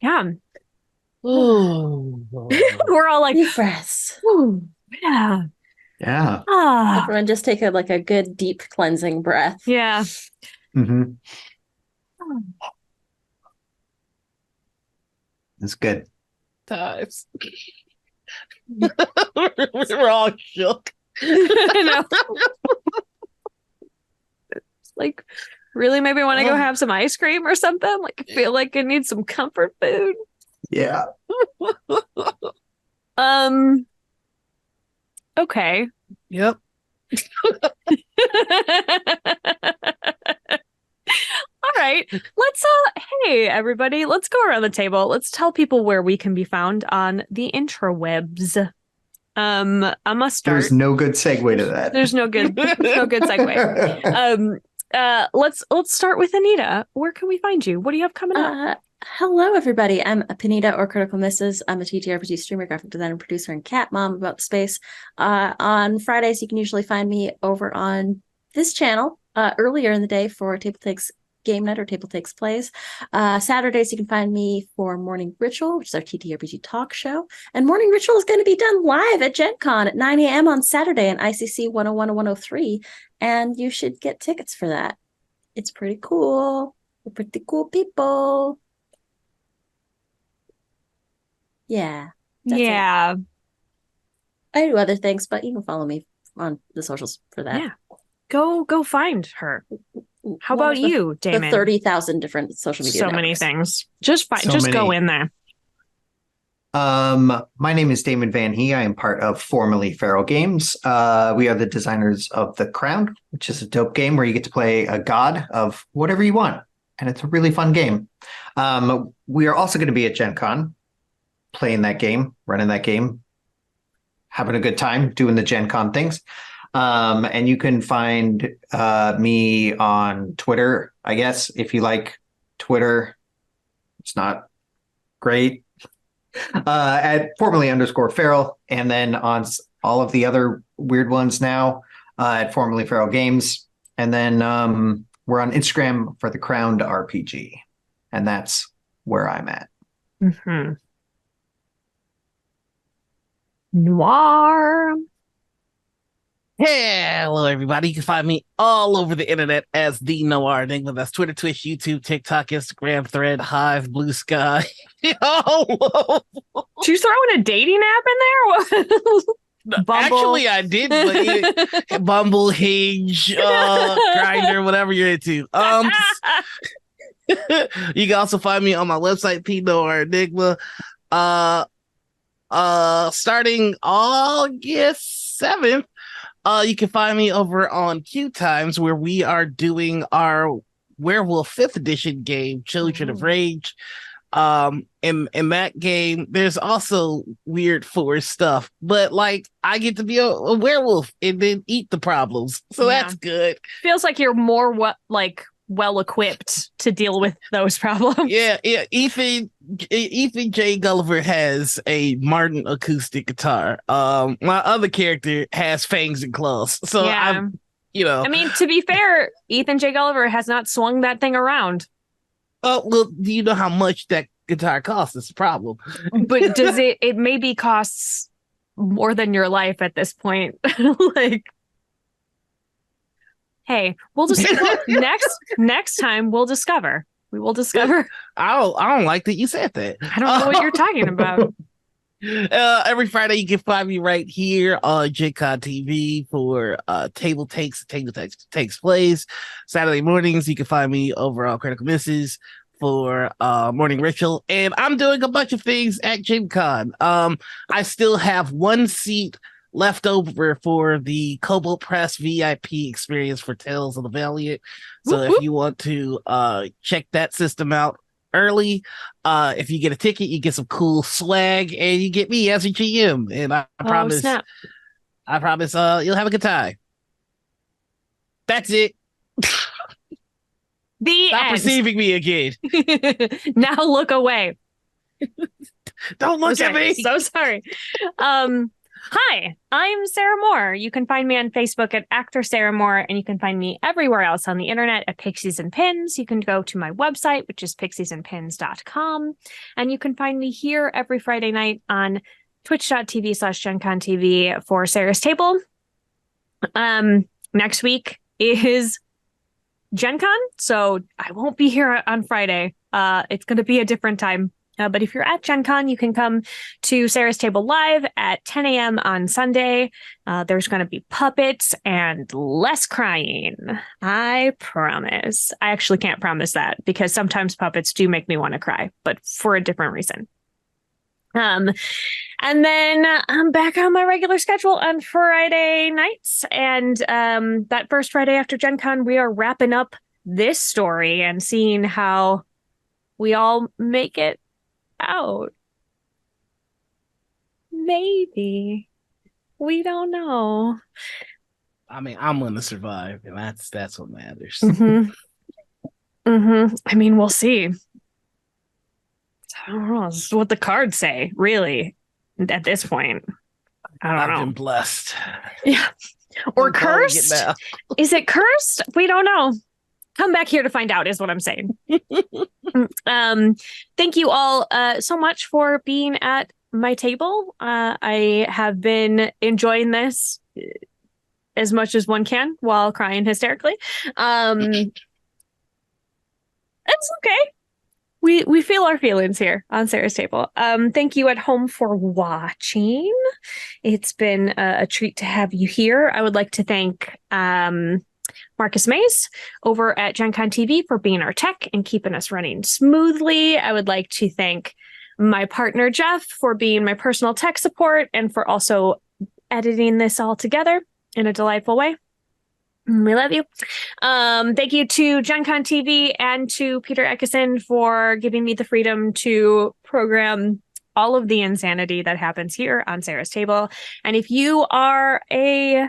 Yeah. Oh, We're all like, Deep breaths. ooh, yeah. Yeah. Ah, Everyone just take a good deep cleansing breath. yeah. Mm-hmm. It's good. times. We're all shook. I know. It's like, really, maybe want to go have some ice cream or something? Like, I feel like I need some comfort food. Yeah. Okay. Yep. All right. Let's hey everybody, let's go around the table. Let's tell people where we can be found on the interwebs. I must start. There's no good segue to that. There's no good segue. Let's start with Anita. Where can we find you? What do you have coming up? Hello, everybody. I'm Panita or Critical Misses. I'm a TTRPG streamer, graphic designer, producer, and cat mom about the space. On Fridays, you can usually find me over on this channel earlier in the day for Table Takes Game Night or Table Takes Plays. Saturdays, you can find me for Morning Ritual, which is our TTRPG talk show. And Morning Ritual is going to be done live at Gen Con at 9 a.m. on Saturday in ICC 101 and 103. And you should get tickets for that. It's pretty cool. We're pretty cool people. Yeah. Yeah. I do other things, but you can follow me on the socials for that. Yeah. Go find her. How about you, Damon? The 30,000 different social media So many networks. things. Just So go many. in there. My name is Damon Vanhee. I am part of formerly Feral Games. We are the designers of The Crown, which is a dope game where you get to play a god of whatever you want, and it's a really fun game. We are also going to be at Gen Con playing that game, running that game, having a good time doing the Gen Con things. And you can find me on Twitter, I guess, if you like Twitter. It's not great. At formerly underscore feral, and then on all of the other weird ones now at formerly feral games. And then we're on Instagram for the Crowned RPG. And that's where I'm at. Mm-hmm. Noir. Hello, everybody. You can find me all over the internet as the Noir Enigma. That's Twitter, Twitch, YouTube, TikTok, Instagram, Thread, Hive, Blue Sky. Did you throw in a dating app in there? Bumble. Actually, I did. But Bumble, Hinge, Grindr, whatever you're into. You can also find me on my website, The Noir Enigma. Starting August 7th. You can find me over on Q Times, where we are doing our Werewolf 5th edition game, Children of Rage. In that game, there's also weird forest stuff, but like I get to be a werewolf and then eat the problems, so that's good. Feels like you're more well equipped to deal with those problems. Yeah. Ethan J. Gulliver has a Martin acoustic guitar. My other character has fangs and claws. So I mean, to be fair, Ethan J. Gulliver has not swung that thing around. Well, do you know how much that guitar costs? It's a problem. But does it maybe costs more than your life at this point? Hey, we'll just next time we'll discover. We will discover. I don't like that you said that. I don't know what you're talking about. Every Friday you can find me right here on JCon TV for Table Takes Plays. Saturday mornings you can find me over on Critical Misses for Morning Ritual, and I'm doing a bunch of things at JCon. I still have one seat left over for the Cobalt Press VIP experience for Tales of the Valiant. So if you want to check that system out early, if you get a ticket, you get some cool swag, and you get me as a GM. And I promise you'll have a good time. That's it. Stop receiving me again. Now look away. Don't look at me. So sorry. Hi, I'm Sarah Moore. You can find me on Facebook at Actor Sarah Moore, and you can find me everywhere else on the internet at Pixies and Pins. You can go to my website, which is pixiesandpins.com, and you can find me here every Friday night on twitch.tv/GenConTV for Sarah's Table. Next week is Gen Con, so I won't be here on Friday. It's going to be a different time. But if you're at Gen Con, you can come to Sarah's Table Live at 10 a.m. on Sunday. There's going to be puppets and less crying. I promise. I actually can't promise that because sometimes puppets do make me want to cry, but for a different reason. And then I'm back on my regular schedule on Friday nights. And that first Friday after Gen Con, we are wrapping up this story and seeing how we all make it out. Maybe. We don't know. I mean, I'm gonna survive, and that's what matters. I mean, we'll see. I don't know. This is what the cards say, really, at this point. I don't know. I've been blessed. Yeah. Or cursed? Is it cursed? We don't know. Come back here to find out is what I'm saying. Thank you all so much for being at my table. I have been enjoying this as much as one can while crying hysterically. It's okay. We feel our feelings here on Sarah's Table. Thank you at home for watching. It's been a treat to have you here. I would like to thank Marcus Mays over at Gen Con TV for being our tech and keeping us running smoothly. I would like to thank my partner, Jeff, for being my personal tech support and for also editing this all together in a delightful way. We love you. Thank you to Gen Con TV and to Peter Eckison for giving me the freedom to program all of the insanity that happens here on Sarah's Table. And if you are a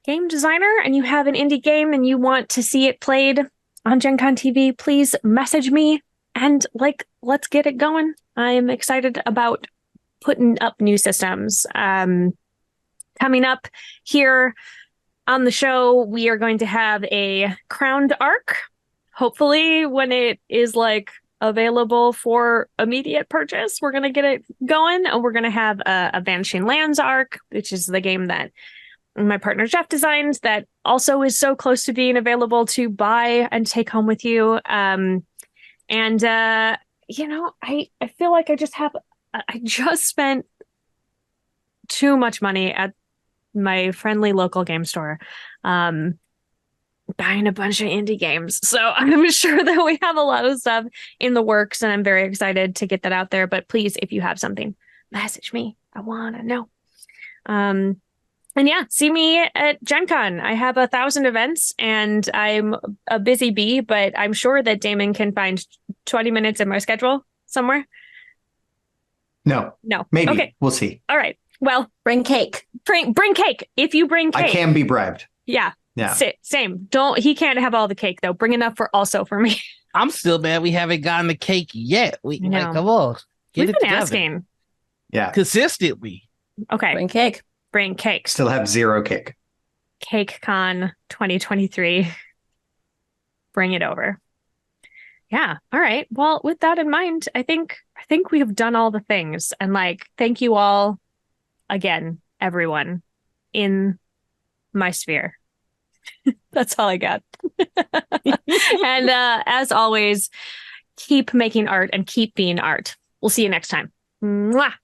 game designer and you have an indie game and you want to see it played on Gen Con TV, please message me and let's get it going. I am excited about putting up new systems. Coming up here on the show, we are going to have a Crowned Arc, hopefully when it is available for immediate purchase. We're going to get it going, and we're going to have a Vanishing Lands arc, which is the game that my partner Jeff designed that also is so close to being available to buy and take home with you. I feel like I just spent too much money at my friendly local game store, buying a bunch of indie games. So I'm sure that we have a lot of stuff in the works, and I'm very excited to get that out there. But please, if you have something, message me. I want to know. And yeah, see me at Gen Con. I have 1,000 events and I'm a busy bee, but I'm sure that Damon can find 20 minutes in my schedule somewhere. No. Maybe. Okay. We'll see. All right. Well, Bring cake. Bring cake. If you bring cake. I can be bribed. Yeah. Yeah. Same. He can't have all the cake though. Bring enough for me. I'm still mad we haven't gotten the cake yet. Come on. We've been together. asking. Yeah. Consistently. Okay. Bring cake. Bring cake. Still have 0 cake. CakeCon 2023. Bring it over. Yeah. All right. Well, with that in mind, I think we have done all the things. And thank you all again, everyone in my sphere. That's all I got. And as always, keep making art and keep being art. We'll see you next time. Mwah!